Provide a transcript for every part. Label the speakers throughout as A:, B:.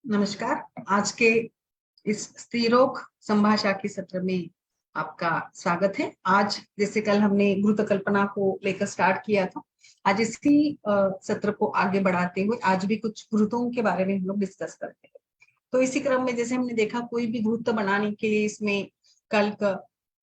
A: नमस्कार। आज के इस स्त्रीरोग संभाषा के सत्र में आपका स्वागत है। आज जैसे कल हमने घृत कल्पना को लेकर स्टार्ट किया था, आज इसी सत्र को आगे बढ़ाते हुए आज भी कुछ घृतों के बारे में हम लोग डिस्कस करते हैं। तो इसी क्रम में जैसे हमने देखा, कोई भी घृत बनाने के लिए इसमें कल्क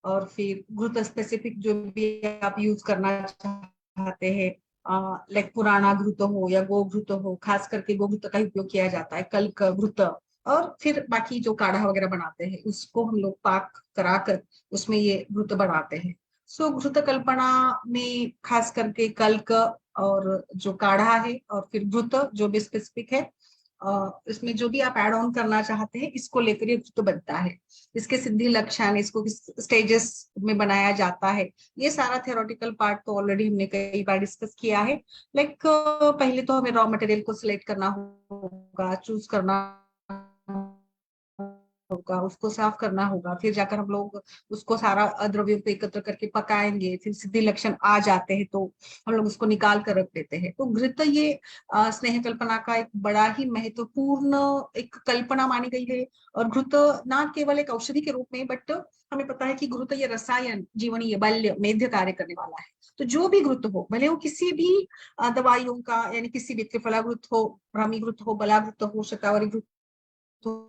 A: और फिर घृत स्पेसिफिक जो भी आप यूज करना चाहते हैं, लाइक पुराना घृत हो या गो घृत हो, खास करके गो घृत का ही उपयोग किया जाता है, कल्क घृत। और फिर बाकी जो काढ़ा वगैरह बनाते हैं उसको हम लोग पाक कराकर उसमें ये घृत बनाते हैं। सो घृत कल्पना में खास करके कल्क और जो काढ़ा है और फिर घृत जो भी स्पेसिफिक है, इसमें जो भी आप ऐड ऑन करना चाहते हैं इसको लेकर ये घृत बनता है। इसके सिद्धि लक्षण, इसको किस स्टेजेस में बनाया जाता है, ये सारा थ्योरेटिकल पार्ट तो ऑलरेडी हमने कई बार डिस्कस किया है। लाइक पहले तो हमें रॉ मटेरियल को सिलेक्ट करना होगा, चूज करना होगा, उसको साफ करना होगा, फिर जाकर हम लोग उसको सारा द्रव्यों को एकत्र करके पकाएंगे, फिर सिद्धि लक्षण आ जाते हैं तो हम लोग उसको निकाल कर रख देते हैं। तो घृत ये स्नेह कल्पना का एक बड़ा ही महत्वपूर्ण एक कल्पना मानी गई है। और घृत ना केवल एक औषधि के रूप में, बट हमें पता है कि घृत ये रसायन, जीवनीय, बल्य, मेध्य कार्य करने वाला है। तो जो भी घृत हो, भले वो किसी भी दवाइयों का, यानी किसी भी त्रिफला घृत हो, ब्राह्मी घृत हो, बला घृत हो, शतावरी घृत हो,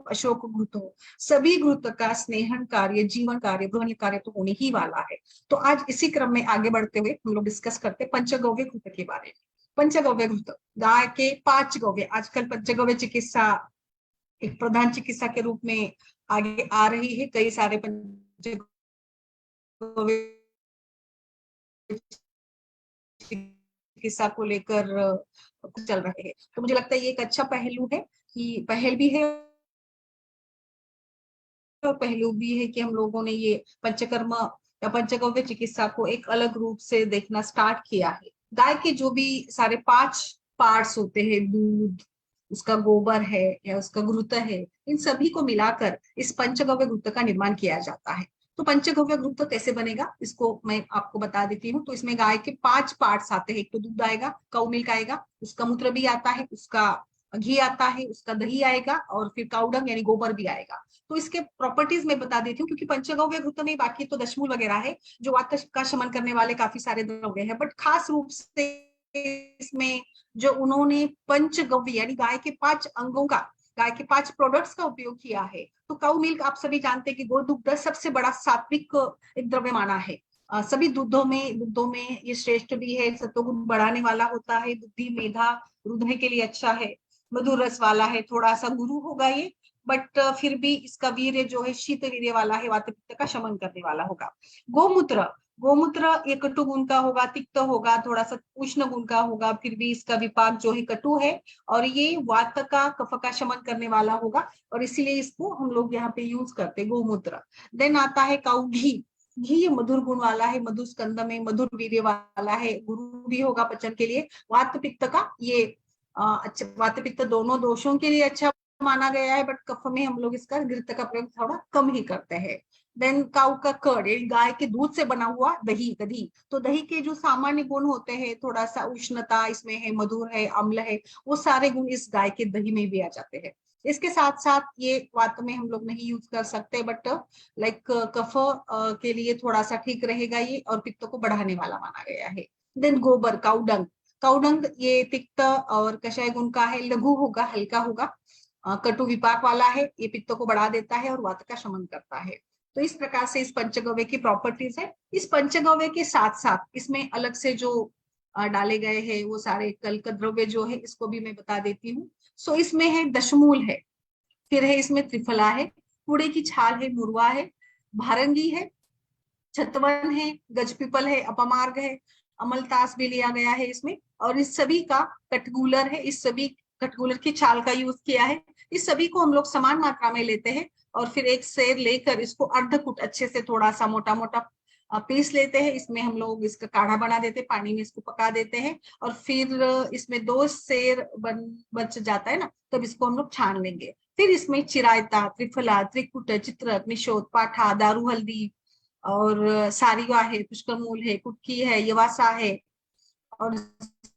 A: अशोक घृत हो, सभी घृत का स्नेहन कार्य, जीवन कार्य, गृहणीय कार्य तो होने ही वाला है। तो आज इसी क्रम में आगे बढ़ते हुए हम लोग डिस्कस करते हैं पंचगव्य घृत के बारे में। पंचगव्य घृत, गाय के 5 गव्य, आजकल पंचगव्य चिकित्सा एक प्रधान चिकित्सा के रूप में आगे आ रही है। कई सारे पंचगव्य चिकित्सा को लेकर चल रहे हैं। तो मुझे लगता है ये एक अच्छा पहलू है, कि पहल भी है और पहलू भी है कि हम लोगों ने ये पंचकर्म या पंचगव्य चिकित्सा को एक अलग रूप से देखना स्टार्ट किया है। गाय के जो भी सारे 5 पार्ट्स होते हैं, दूध, उसका गोबर है या उसका घृत है, इन सभी को मिलाकर इस पंचगव्य घृत का निर्माण किया जाता है। तो पंचगव्य घृत कैसे बनेगा इसको मैं आपको बता देती हूँ। तो इसमें गाय के 5 पार्ट्स आते हैं। एक तो दूध आएगा, काउ मिल्क आएगा, उसका मूत्र भी आता है, उसका घी आता है, उसका दही आएगा, और फिर काउडंग यानी गोबर भी आएगा। तो इसके प्रॉपर्टीज मैं बता देती हूँ, क्योंकि पंचगव्य घृत में बाकी तो दशमूल वगैरह है जो वात का शमन करने वाले काफी सारे द्रव्य हैं, बट खास रूप से इसमें जो उन्होंने पंचगव्य यानी गाय के 5 अंगों का, गाय के 5 प्रोडक्ट्स का उपयोग किया है। तो काउ मिल्क आप सभी जानते हैं कि गोदुग्ध सबसे बड़ा सात्विक एक द्रव्य माना है। सभी दूधों में ये श्रेष्ठ भी है, सत्वगुण बढ़ाने वाला होता है, बुद्धि मेधा हृदय के लिए अच्छा है, मधुर रस वाला है, थोड़ा सा गुरु होगा ये, बट फिर भी इसका वीर्य जो है शीत वीर्य वाला है, वात पित्त का शमन करने वाला होगा। गोमूत्र, गोमूत्र ये कटु गुण का होगा, तिक्त होगा, थोड़ा सा उष्ण गुण का होगा, फिर भी इसका विपाक जो है कटु है, और ये वात का कफ का शमन करने वाला होगा, और इसीलिए इसको हम लोग यहाँ पे यूज करते हैं, गोमूत्र। देन आता है काउ घी, घी ये मधुर गुण वाला है, मधु स्कंद में मधुर वीर्य वाला है, गुरु भी होगा पचन के लिए। वात पित्त का ये अच्छा, वात पित्त दोनों दोषों के लिए अच्छा माना गया है, बट कफ में हम लोग इसका घृत का प्रयोग थोड़ा कम ही करते हैं। देन काउ का कर्ड, गाय के दूध से बना हुआ दही, दही तो दही के जो सामान्य गुण होते हैं, थोड़ा सा उष्णता इसमें है, मधुर है, अम्ल है, वो सारे गुण इस गाय के दही में भी आ जाते हैं। इसके साथ साथ ये वात में हम लोग नहीं यूज कर सकते, बट लाइक कफ के लिए थोड़ा सा ठीक रहेगा ये, और पित्त को बढ़ाने वाला माना गया है। देन गोबर, काउडंग, काउडंग ये तिक्त और कषाय गुण का है, लघु होगा, हल्का होगा, कटु विपाक वाला है, ये पित्त को बढ़ा देता है और वात का शमन करता है। तो इस प्रकार से इस पंचगव्य की प्रॉपर्टीज है। इस पंचगव्य के साथ साथ इसमें अलग से जो डाले गए हैं वो सारे कल्क द्रव्य जो है, इसको भी मैं बता देती हूँ। सो इसमें है दशमूल है, फिर है इसमें त्रिफला है, कूड़े की छाल है, मुरवा है, भारंगी है, छतवन है, गजपीपल है, अपमार्ग है, अमलतास भी लिया गया है इसमें, और इस सभी का कटगुलर है, इस सभी कटगुलर की छाल का यूज किया है। इस सभी को हम लोग समान मात्रा में लेते हैं, और फिर एक सेर लेकर इसको अर्धकुट अच्छे से थोड़ा सा मोटा मोटा पीस लेते हैं। इसमें हम लोग इसका काढ़ा बना देते हैं, पानी में इसको पका देते हैं, और फिर इसमें 2 सेर बच जाता है ना, तब इसको हम लोग छान लेंगे। फिर इसमें चिरायता, त्रिफला, त्रिकुट, चित्रक, निशोद, पाठा, दारू हल्दी, और सारिवा है, पुष्कर मूल है, कुटकी है, यवासा है, और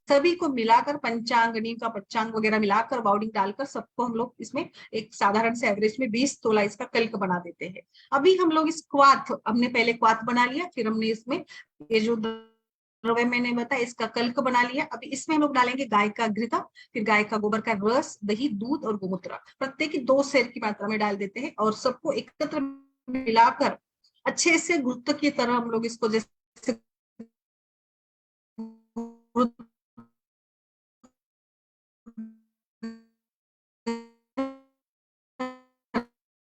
A: सभी को मिलाकर पंचांग, नीम का पंचांग वगैरह मिलाकर बाउडिंग डालकर सबको हम लोग इसमें एक साधारण से एवरेज में 20 तोला इसका कल्क बना देते हैं। अभी हम लोग इस क्वाथ, हमने पहले क्वाथ बना लिया, फिर हमने इसमें ये जो द्रव्य मैंने बताया इसका कल्क बना लिया। अभी इसमें हम लोग डालेंगे गाय का घृता, फिर गाय का गोबर का रस, दही, दूध और गोमूत्र प्रत्येक 2 सेर की मात्रा में डाल देते हैं और सबको एकत्र मिलाकर अच्छे से घुट की तरह हम लोग इसको जैसे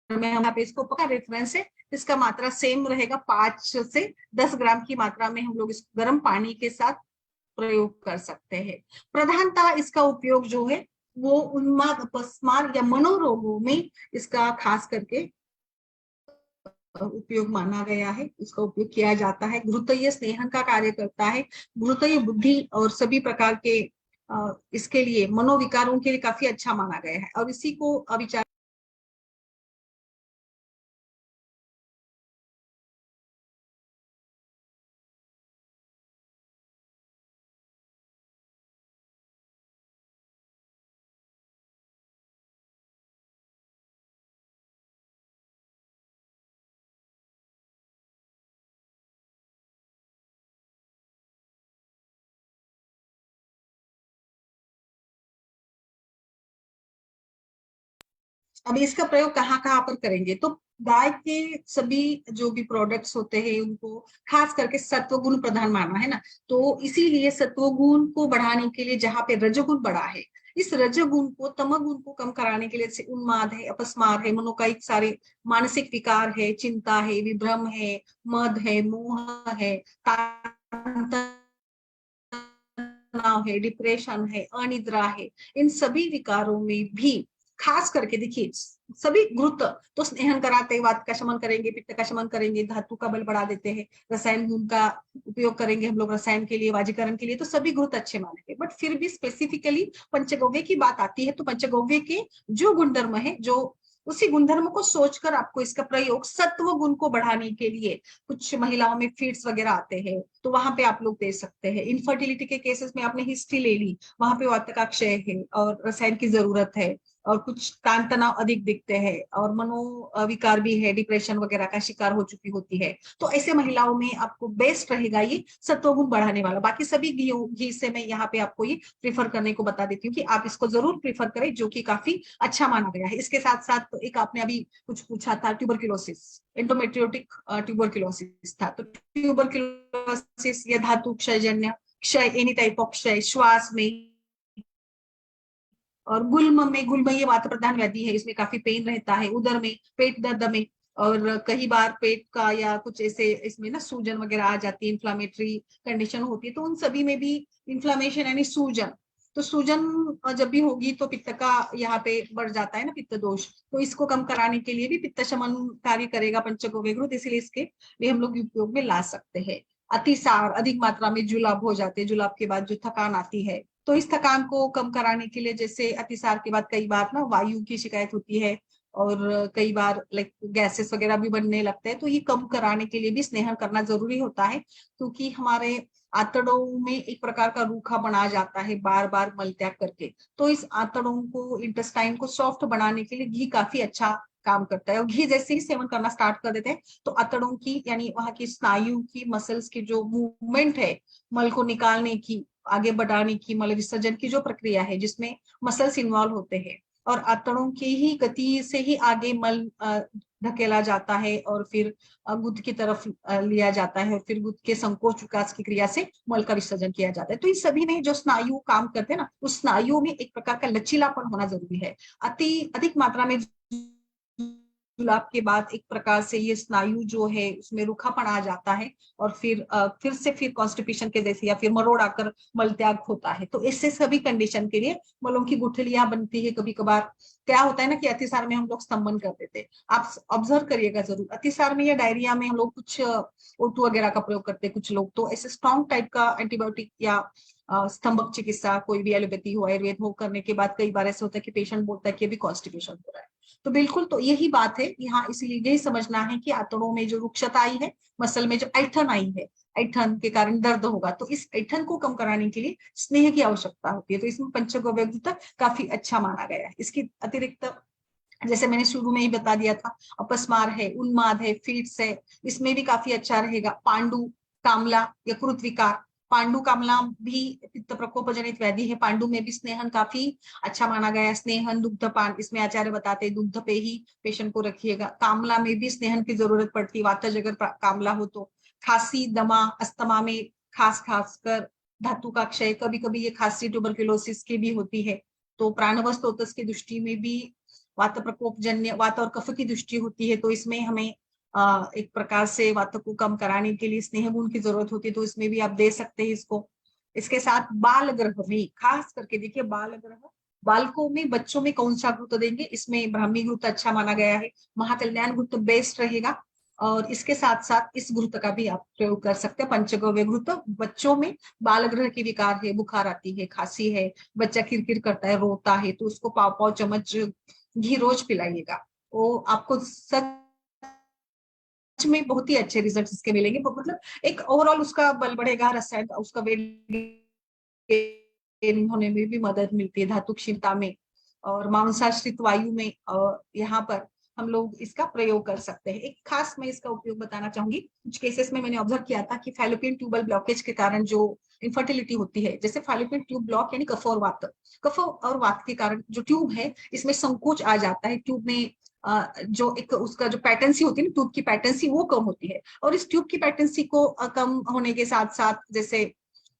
A: में यहाँ पे इसको पका रेफरेंस है, इसका मात्रा सेम रहेगा, 5 से 10 ग्राम की मात्रा में हम लोग इस गर्म पानी के साथ प्रयोग कर सकते हैं। प्रधानतः इसका उपयोग जो है वो उन्माद, अपस्मार या मनोरोगों में इसका खास करके उपयोग माना गया है, इसका उपयोग किया जाता है। घृतय स्नेहन का कार्य करता है, घृतय बुद्धि और सभी प्रकार के इसके लिए मनोविकारों के लिए काफी अच्छा माना गया है और इसी को अविचार अभी इसका प्रयोग कहाँ कहाँ पर करेंगे, तो गाय के सभी जो भी प्रोडक्ट्स होते हैं उनको खास करके सत्वगुण प्रधान माना है ना, तो इसीलिए सत्वगुण को बढ़ाने के लिए जहाँ पे रजोगुण बढ़ा है, इस रजोगुण को तमोगुण को कम कराने के लिए, जैसे उन्माद है, अपस्मार है, मनोकायिक सारे मानसिक विकार है, चिंता है, विभ्रम है, मद है, मोह है, तनाव है, डिप्रेशन है, अनिद्रा है, इन सभी विकारों में भी खास करके देखिए सभी घृत तो स्नेहन कराते, वात का शमन करेंगे, पित्त का शमन करेंगे, धातु का बल बढ़ा देते हैं, रसायन गुण का उपयोग करेंगे हम लोग रसायन के लिए, वाजीकरण के लिए, तो सभी घृत अच्छे मानेंगे। बट फिर भी स्पेसिफिकली पंचगव्य की बात आती है तो पंचगव्य के जो गुणधर्म है, जो उसी गुणधर्म को सोचकर आपको इसका प्रयोग सत्व गुण को बढ़ाने के लिए, कुछ महिलाओं में फिट्स वगैरह आते हैं तो वहां पे आप लोग दे सकते हैं। इनफर्टिलिटी के केसेस में आपने हिस्ट्री ले ली, वहां पे वात का क्षय है और रसायन की जरूरत है और कुछ तान तनाव अधिक दिखते हैं और मनोविकार भी है, डिप्रेशन वगैरह का शिकार हो चुकी होती है, तो ऐसे महिलाओं में आपको बेस्ट रहेगा ये सत्वगुण बढ़ाने वाला। बाकी सभी घी से मैं यहाँ पे आपको ये प्रीफर करने को बता देती हूँ कि आप इसको जरूर प्रीफर करें, जो कि काफी अच्छा माना गया है। इसके साथ साथ एक आपने अभी कुछ पूछा था ट्यूबरक्लोसिस, एंडोमेट्रियोटिक ट्यूबरक्लोसिस था, तो ट्यूबरक्लोसिस या धातु क्षयजन्य क्षय, एनी टाइप ऑफ क्षय, श्वास में और गुल्म में, गुल्म ये वात प्रधान व्याधि है, इसमें काफी पेन रहता है, उदर में, पेट दर्द में, और कई बार पेट का या कुछ ऐसे इसमें ना सूजन वगैरह आ जाती है, इन्फ्लामेटरी कंडीशन होती है, तो उन सभी में भी इन्फ्लामेशन यानी सूजन, तो सूजन जब भी होगी तो पित्त का यहाँ पे बढ़ जाता है ना, पित्त दोष, तो इसको कम कराने के लिए भी पित्त शमन कार्य करेगा पंचगव्य घृत, इसलिए इसके भी हम लोग उपयोग में ला सकते हैं। अतिसार, अधिक मात्रा में जुलाब हो जाते हैं, जुलाब के बाद जो थकान आती है, तो इस थकान को कम कराने के लिए, जैसे अतिसार के बाद कई बार ना वायु की शिकायत होती है और कई बार लाइक गैसेस वगैरह भी बनने लगते हैं, तो ये कम कराने के लिए भी स्नेहन करना जरूरी होता है, क्योंकि हमारे आंतड़ों में एक प्रकार का रूखा बना जाता है बार बार मल त्याग करके, तो इस आंतड़ों को, इंटेस्टाइन को सॉफ्ट बनाने के लिए घी काफी अच्छा काम करता है। और घी जैसे ही सेवन करना स्टार्ट कर देते हैं तो आंतड़ों की यानी वहां की स्नायु की, मसल्स की जो मूवमेंट है, मल को निकालने की, आगे बढ़ाने की, मल विसर्जन की जो प्रक्रिया है जिसमें मसल्स इन्वॉल्व होते हैं और आंतड़ों की ही गति से ही आगे मल धकेला जाता है और फिर गुद की तरफ लिया जाता है और फिर गुद के संकोच विकास की क्रिया से मल का विसर्जन किया जाता है। तो इन सभी में जो स्नायु काम करते हैं ना, उस स्नायु में एक प्रकार का लचीलापन होना जरूरी है। अधिक मात्रा में जुलाब के बाद एक प्रकार से ये स्नायु जो है उसमें रूखापन आ जाता है और फिर कॉन्स्टिपेशन के जैसे या फिर मरोड़ आकर मल त्याग होता है। तो इससे सभी कंडीशन के लिए मलों की गुठलियां बनती है। कभी कभार क्या होता है ना कि अतिसार में हम लोग स्तंभन कर देते हैं, आप ऑब्जर्व करिएगा जरूर, अतिसार में या डायरिया में हम लोग कुछ O2 वगैरह का प्रयोग करते हैं कुछ लोग, तो ऐसे स्ट्रॉन्ग टाइप का एंटीबायोटिक या स्तंभक चिकित्सा, कोई भी एलोपैथी हो, आयुर्वेद हो, करने के बाद कई बार ऐसा होता है कि पेशेंट बोलता है कि अभी कॉन्स्टिपेशन हो रहा है। तो बिल्कुल, तो यही बात है यहाँ, इसीलिए यही समझना है कि आंतड़ों में जो रुक्षता आई है, मसल में जो ऐंठन आई है, ऐठन के कारण दर्द होगा, तो इस ऐठन को कम कराने के लिए स्नेह की आवश्यकता होती है। तो इसमें पंचगव्य घृत काफी अच्छा माना गया है। इसकी अतिरिक्त जैसे मैंने शुरू में ही बता दिया था, अपस्मार है, उन्माद है, फिट्स है, इसमें भी काफी अच्छा रहेगा। पांडु, कामला, यकृत विकार, पांडु कामला भी पित्त प्रकोप जनित व्याधि है। पांडु में भी स्नेहन काफी अच्छा माना गया है। स्नेहन दुग्धपान, इसमें आचार्य बताते हैं दुग्ध पे ही पेशेंट को रखिएगा। कामला में भी स्नेहन की जरूरत पड़ती है, वातज अगर कामला हो तो। खांसी, दमा, अस्थमा में खास खासकर धातु का क्षय, कभी कभी ये खांसी ट्यूबरक्लोसिस की भी होती है। तो प्राणव स्तोत्रस की दृष्टि में भी वात प्रकोप जन्य, वात और कफ की दृष्टि होती है, तो इसमें हमें एक प्रकार से वात को कम कराने के लिए स्नेह गुण की जरूरत होती है, तो इसमें भी आप दे सकते हैं इसको। इसके साथ बाल ग्रह में खास करके देखिए, बाल ग्रह, बालकों में, बच्चों में कौन सा घृत देंगे, इसमें ब्राह्मी घृत अच्छा माना गया है। महाकल्याण घृत बेस्ट रहेगा। और इसके साथ साथ इस घृत का भी आप प्रयोग कर सकते हैं, पंचगव्य घृत। बच्चों में बाल ग्रह की विकार है, बुखार आती है, खांसी है, बच्चा किरकिर करता है, रोता है, तो उसको पाव पाव चम्मच घी रोज पिलाइएगा। वो आपको सच में बहुत ही अच्छे रिजल्ट इसके मिलेंगे। मतलब एक ओवरऑल उसका बल बढ़ेगा, रसायन उसका वेट गेन होने में भी मदद मिलती है, धातु क्षीणता में और मांसाश्रित वायु में। यहाँ पर हम लोग इसका प्रयोग कर सकते हैं। एक खास मैं इसका उपयोग बताना चाहूंगी। कुछ केसेस में मैंने ऑब्जर्व किया था कि फैलोपियन ट्यूबल ब्लॉकेज के कारण जो इनफर्टिलिटी होती है, जैसे फैलोपियन ट्यूब ब्लॉक यानी कफ और वात, कफ और वात के कारण जो ट्यूब है इसमें संकोच आ जाता है। ट्यूब में जो एक उसका जो पैटेंसी होती है ना, ट्यूब की पैटेंसी वो कम होती है। और इस ट्यूब की पैटेंसी को कम होने के साथ साथ, जैसे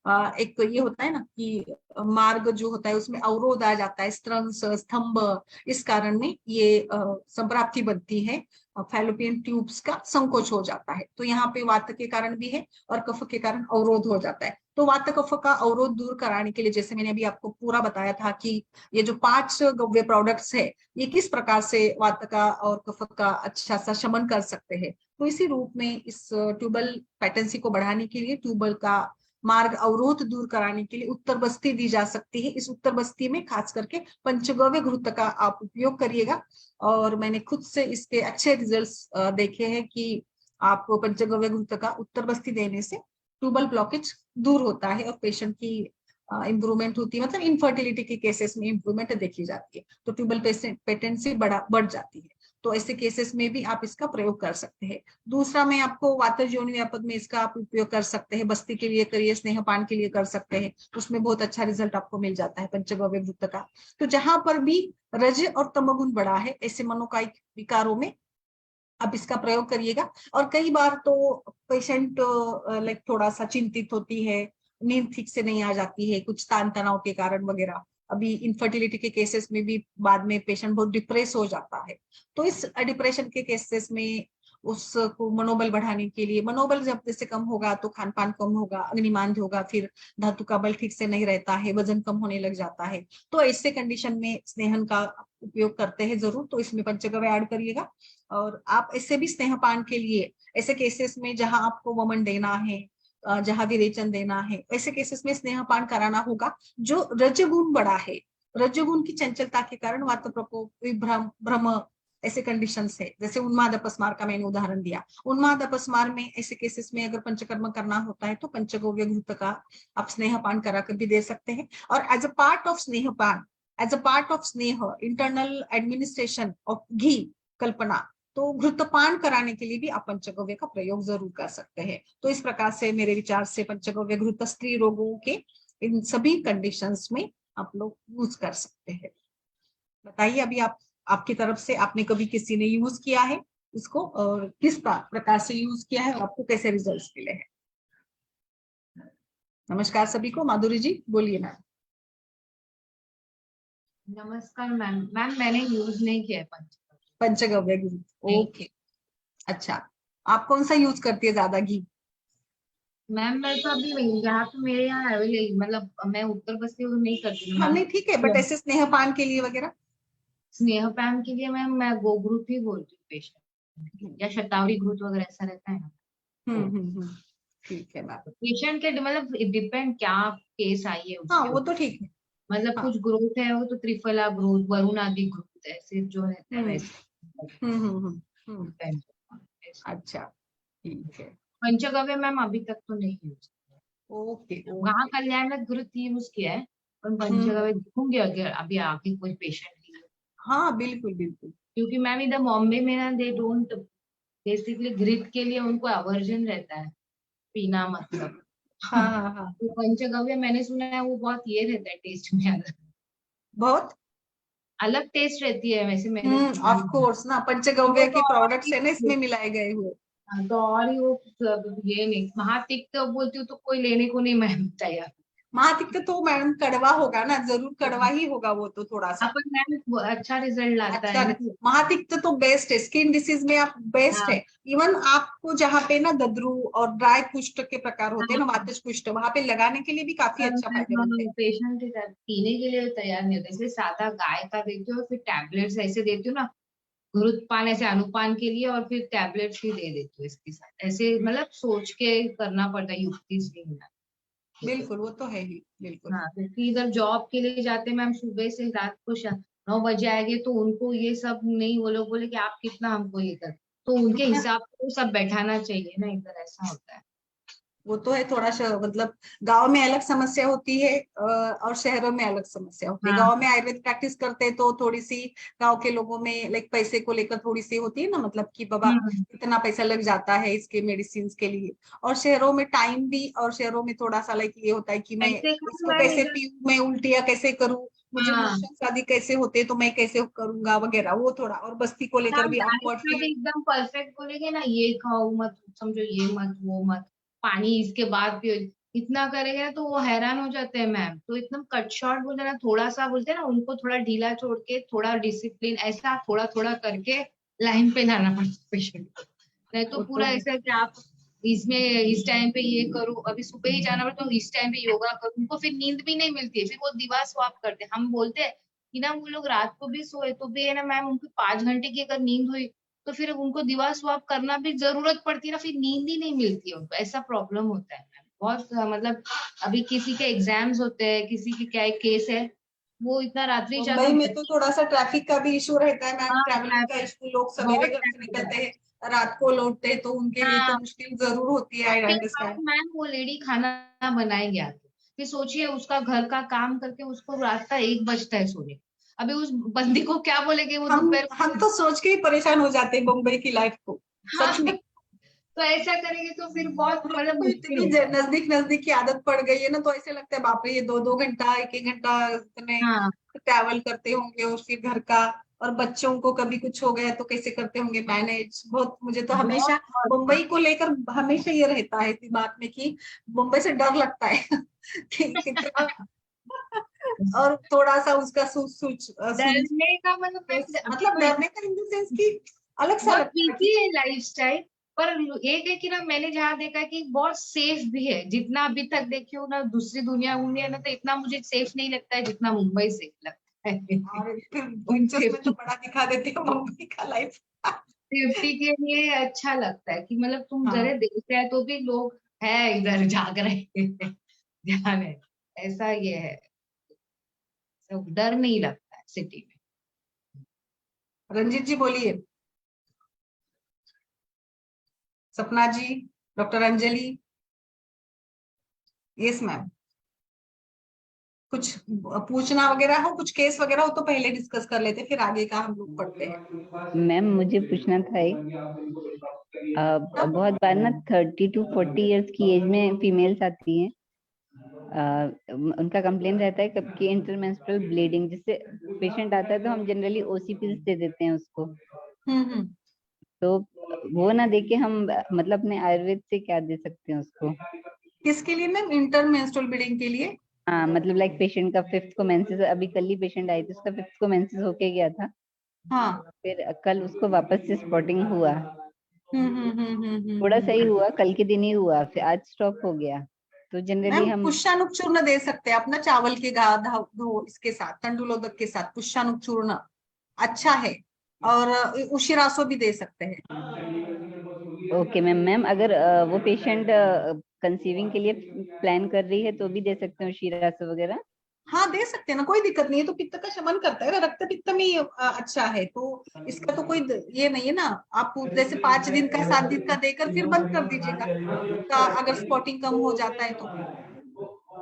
A: एक तो ये होता है ना कि मार्ग जो होता है उसमें अवरोध आ जाता है, स्त्रंस, स्तंभ, इस कारण में ये संप्राप्ति बनती है, फैलोपियन ट्यूब्स का संकोच हो जाता है। तो यहाँ पे वात के कारण भी है और कफ के कारण अवरोध हो जाता है। तो वात कफ का अवरोध दूर कराने के लिए, जैसे मैंने अभी आपको पूरा बताया था कि ये जो 5 गव्य प्रोडक्ट्स है, ये किस प्रकार से वात का और कफ का अच्छा सा शमन कर सकते हैं। तो इसी रूप में इस ट्यूबल पैटेंसी को बढ़ाने के लिए, ट्यूबल का मार्ग अवरोध दूर कराने के लिए उत्तर बस्ती दी जा सकती है। इस उत्तर बस्ती में खास करके पंचगव्य घृत का आप उपयोग करिएगा। और मैंने खुद से इसके अच्छे रिजल्ट्स देखे हैं कि आपको पंचगव्य घृत का उत्तर बस्ती देने से ट्यूबल ब्लॉकेज दूर होता है और पेशेंट की इंप्रूवमेंट होती है, मतलब इनफर्टिलिटी के केसेस में इंप्रूवमेंट देखी जाती है, तो ट्यूबल पेटेंसी बढ़ जाती है। तो ऐसे केसेस में भी आप इसका प्रयोग कर सकते हैं। दूसरा मैं आपको वातज योनि व्यापक में इसका आप उपयोग कर सकते हैं, बस्ती के लिए करिए, स्नेहपान के लिए कर सकते हैं, उसमें बहुत अच्छा रिजल्ट आपको मिल जाता है पंचगव्य घृत का। तो जहां पर भी रज और तमगुण बढ़ा है, ऐसे मनोकायिक विकारों में आप इसका प्रयोग करिएगा। और कई बार तो पेशेंट लाइक थोड़ा सा चिंतित होती है, नींद ठीक से नहीं आ जाती है, कुछ तान तनाव के कारण वगैरह। अभी इनफर्टिलिटी के केसेस में भी बाद में पेशेंट बहुत डिप्रेस हो जाता है। तो इस डिप्रेशन के केसेस में उसको मनोबल बढ़ाने के लिए, मनोबल जब जैसे कम होगा तो खान पान कम होगा, अग्निमांद होगा, फिर धातु का बल ठीक से नहीं रहता है, वजन कम होने लग जाता है। तो ऐसे कंडीशन में स्नेहन का उपयोग करते हैं जरूर, तो इसमें पंचगव्य ऐड करिएगा। और आप इससे भी स्नेहपान के लिए, ऐसे केसेस में जहां आपको वमन देना है, जहां विरेचन देना है, ऐसे केसेस में स्नेहपान कराना होगा। जो रजगुण बड़ा है, रजगुण की चंचलता के कारण वात प्रकोप, विभ्रम, भ्रम, ऐसे कंडीशंस है। जैसे उन्माद अपस्मार का मैंने उदाहरण दिया, उन्माद अपस्मार में ऐसे केसेस में अगर पंचकर्म करना होता है तो पंचगव्य घृत का आप स्नेहपान करा कर भी दे सकते हैं। और एज अ पार्ट ऑफ स्नेहपान, एज अ पार्ट ऑफ स्नेह, इंटरनल एडमिनिस्ट्रेशन ऑफ घी, कल्पना, तो घृतपान कराने के लिए भी आप पंचगव्य का प्रयोग जरूर कर सकते हैं। तो इस प्रकार से मेरे विचार से पंचगव्य घृत स्त्री रोगों के इन सभी कंडीशंस में आप लोग यूज कर सकते हैं। बताइए अभी आप, आपकी तरफ से आपने कभी किसी ने यूज किया है इसको, और किस प्रकार से यूज किया है और आपको कैसे रिजल्ट्स मिले हैं। नमस्कार सभी को। माधुरी जी बोलिए मैम।
B: नमस्कार मैम। मैम मैंने यूज नहीं किया है
A: पंचगव्य घी, ओके, अच्छा। आप कौन सा यूज करती है ज्यादा घी।
B: मैम मैं तो अभी यहाँ पे मेरे यहाँ अवेलेबल, मतलब मैं उत्तर बस्ती यूज नहीं करती हूँ
A: हाँ
B: मैम।
A: नहीं ठीक है, बट ऐसे स्नेहपान के लिए वगैरह।
B: स्नेह पैम के लिए मैम मैं गोघृत ही बोलती हूँ पेशेंट,
A: हम्म
B: या शतावरी घृत वगैरह ऐसा रहता है ना।
A: ठीक है मैम।
B: पेशेंट के मतलब डिपेंड क्या केस आई है
A: हाँ
B: उसके
A: वो तो
B: ऊपर।
A: ठीक है।
B: मतलब
A: हाँ।
B: कुछ ग्रोथ है वो तो त्रिफला ग्रोथ, वरुण आदि ग्रोथ ऐसे जो रहता है
A: हम्म
B: वैसे
A: हम्म हम्म हम्म हम्म,
B: डिपेंड।
A: अच्छा ठीक है।
B: पंचगव्य मैम अभी तक तो नहीं यूज।
A: ओके
B: वहाँ
A: ओके।
B: कल्याण में घृत यूज किया है, पर
A: हम्म।
B: पंचगव्य देखूंगी अगर अभी आगे कोई पेशेंट नहीं है।
A: हाँ बिल्कुल बिल्कुल।
B: क्योंकि मैम इधर बॉम्बे में ना दे डोंट, बेसिकली घृत के लिए उनको अवर्जन रहता है पीना, मतलब।
A: हाँ हाँ हाँ।
B: तो पंचगव्य मैंने सुना है वो बहुत ये रहता है टेस्ट में, अलग
A: बहुत।
B: अलग टेस्ट रहती है वैसे मैंने सुना
A: ऑफ
B: है।
A: कोर्स ना,
B: तो वो
A: पंचगव्य
B: तो
A: के
B: और
A: प्रोडक्ट्स है ना
B: ही,
A: इसमें मिलाए गए हुए।
B: हाँ, तो और ही वो ये नहीं, महातिक्त बोलती हूँ तो कोई लेने को नहीं मैम तैयार।
A: महातिक्त तो मैडम कड़वा होगा ना, जरूर कड़वा ही होगा वो तो थोड़ा सा।
B: अपन मैम वो अच्छा रिजल्ट लाता
A: अच्छा
B: है ना।
A: महातिक्त तो बेस्ट है, स्किन डिसीज में आप बेस्ट है।
B: हाँ
A: इवन आपको जहाँ पे ना दद्रू और ड्राई कुष्ठ के प्रकार होते हैं ना,
B: हाँ,
A: वातज कुष्ठ, वहां पे लगाने के लिए भी काफी अच्छा फायदेमंद है।
B: पेशेंट पीने के लिए तैयार नहीं होता, इसलिए सादा गाय का देती हूँ और फिर टैबलेट्स ऐसे देती हूँ ना, घृतपान ऐसे अनुपान के लिए, और फिर टैबलेट्स भी दे देती हूँ इसके साथ, ऐसे मतलब सोच के करना पड़ता है, युक्ति से नहीं होना।
A: बिल्कुल वो तो है ही बिल्कुल।
B: हाँ, क्योंकि इधर जॉब के लिए जाते हैं मैम, सुबह से रात को 9 बजे आएंगे, तो उनको ये सब नहीं, वो लोग बोले कि आप कितना हमको ये कर, तो उनके हिसाब से वो सब बैठाना चाहिए ना, इधर ऐसा होता है।
A: वो तो है थोड़ा सा मतलब, गांव में अलग समस्या होती है और शहरों में अलग समस्या होती है।
B: हाँ
A: गांव में आयुर्वेद प्रैक्टिस करते हैं तो थोड़ी सी गांव के लोगों में लाइक पैसे को लेकर थोड़ी सी होती है ना, मतलब कि बाबा
B: हम्म,
A: इतना पैसा लग जाता है इसके मेडिसिन के लिए। और शहरों में टाइम भी, और शहरों में थोड़ा सा लाइक ये होता है कि मैं
B: पैसे का
A: इसको
B: मैम
A: कैसे
B: इधर।
A: पीऊं, मैं उल्टियाँ कैसे करूं, मुझे
B: हाँ,
A: मोशन आदि कैसे होते हैं तो मैं कैसे करूंगा वगैरह, वो थोड़ा, और बस्ती को
B: और
A: लेकर
B: आप
A: भी
B: डाइट
A: ऑकवर्ड
B: का भी
A: फील।
B: एकदम परफेक्ट बोलेंगे ना, ये खाओ मत, समझो ये मत वो मत, पानी इसके बाद पियो, इतना करेगा तो वो हैरान हो जाते हैं मैम। तो एकदम कट शॉर्ट बोलते हैं ना, थोड़ा सा बोलते हैं ना, उनको थोड़ा ढीला छोड़ के थोड़ा डिसिप्लिन, ऐसा थोड़ा थोड़ा करके लाइन पे लाना पड़ता है पेशेंट को। नहीं तो
A: वो तो
B: पूरा
A: है।
B: ऐसा कि आप इसमें इस टाइम पे ये करो, अभी सुबह ही जाना पड़ता, तो इस टाइम पे योगा करो, उनको फिर नींद भी नहीं मिलती है, फिर वो दिवा स्वाप करते हैं। हम बोलते हैं कि ना, वो लोग रात को भी सोए तो भी है ना मैम, उनको 5 घंटे की अगर नींद हुई, तो फिर उनको दीवार स्वाप करना भी जरूरत पड़ती है ना, फिर नींद ही नहीं मिलती है उनको, ऐसा प्रॉब्लम होता है मैम बहुत, मतलब अभी किसी के एग्जाम्स होते हैं, किसी के क्या केस है, वो इतना रात्रि
A: मुंबई
B: जागरण
A: में तो थोड़ा सा ट्रैफिक का भी इशू रहता है मैम,
B: हाँ
A: ट्रैवलिंग का
B: traffic,
A: इशू, लोग सवेरे
B: बहुत
A: घर से
B: traffic है।
A: निकलते हैं, रात को लौटते हैं, तो उनके लिए तो
B: हाँ,
A: मुश्किल जरूर होती है, आई
B: उसके बाद
A: अंडरस्टैंड।
B: मैम वो लेडी खाना बनाएंगे आके, फिर सोचिए उसका घर का काम करके उसको रात का 1 बजता है सोने को। अभी उस बंदी को क्या बोलेंगे, वो
A: हम
B: दोपहर
A: हम
B: को।
A: तो सोच के ही परेशान हो जाते हैं मुंबई की लाइफ को,
B: हाँ,
A: सच में।
B: तो ऐसा करेंगे तो फिर बहुत
A: हमको
B: मतलब
A: तो
B: मुश्किल
A: इतनी
B: होता है।
A: नजदीक नजदीक की आदत पड़ गई है ना, तो ऐसे लगता है बाप रे, ये 2-2 घंटा, 1-1 घंटा इतने
B: हाँ,
A: ट्रैवल करते होंगे, और फिर घर का, और बच्चों को कभी कुछ हो गया तो कैसे करते होंगे मैनेज। बहुत, मुझे तो
B: बहुत
A: हमेशा
B: बहुत
A: मुंबई को लेकर हमेशा ये रहता है दिमाग में कि मुंबई से डर लगता है कि कितना, और थोड़ा सा उसका
B: डरने का मतलब मैं
A: मतलब
B: आपको
A: डरने का इन द सेंस कि अलग सा
B: बहुत
A: लगता है
B: बिजी
A: कि
B: है लाइफस्टाइल, पर एक है कि ना, मैंने जहाँ देखा है कि बहुत सेफ भी है, जितना अभी तक देखी हूँ ना दूसरी दुनिया घूमी है ना, तो इतना मुझे सेफ नहीं लगता है जितना मुंबई सेफ लगता है।
A: और फिर
B: बहुत
A: दिलचस्प में तो
B: सेफ्टी,
A: बड़ा दिखा देते हैं मुंबई का लाइफ।
B: सेफ्टी के लिए अच्छा लगता है कि मतलब तुम
A: हाँ।
B: जरे देख रहे हैं तो भी लोग है इधर जाग रहे हैं, ध्यान है, ऐसा ये है, सब डर नहीं लगता है सिटी में।
A: रंजीत जी बोलिए। Sapna ji, doctor Anjali. Yes ma'am. कुछ पूछना वगैरह हो, कुछ केस वगैरह हो तो पहले डिस्कस कर लेते, फिर आगे का हम लोग पढ़ते हैं।
C: मैम मुझे पूछना था एक,
A: हाँ
C: बहुत बार ना 30 to 40 इयर्स की एज में फीमेल्स आती हैं, उनका कंप्लेन रहता है कब की इंटरमेंस्ट्रुअल ब्लीडिंग, जिससे पेशेंट आता है तो हम जनरली ओसी पिल्स दे देते हैं उसको।
A: हम्म।
C: तो वो ना देके हम मतलब अपने आयुर्वेद से क्या दे सकते हैं उसको?
A: किसके लिए मैम, इंटर मेंस्ट्रुअल ब्लीडिंग के लिए?
C: हाँ मतलब लाइक पेशेंट का फिफ्थ को मेंसेस, अभी कल ही पेशेंट आई थी, उसका फिफ्थ को मेंसेस होके गया था,
A: हाँ।
C: फिर कल उसको वापस से स्पॉटिंग हुआ, थोड़ा सही
A: हम्म।
C: हुआ, कल के दिन ही हुआ, फिर आज स्टॉप हो गया। तो जनरली
A: मैम
C: हम
A: पुष्पानुक चूर्ण दे सकते हैं अपना, चावल के धो इसके साथ, तंडुलोदक के साथ पुष्पानुक चूर्ण अच्छा है, और उशिरासो भी दे सकते हैं।
C: Okay ma'am. मैम अगर वो पेशेंट कंसीविंग के लिए प्लान कर रही है तो भी दे सकते हो शीरास वगैरह?
A: हाँ दे सकते हैं ना, कोई दिक्कत नहीं है। तो पित्त का शमन करता है ना, रक्त पित्त में ही अच्छा है, तो इसका तो कोई ये नहीं है ना। आप जैसे 5 दिन का 7 दिन का देकर फिर बंद कर दीजिएगा, का अगर स्पॉटिंग कम हो जाता है तो।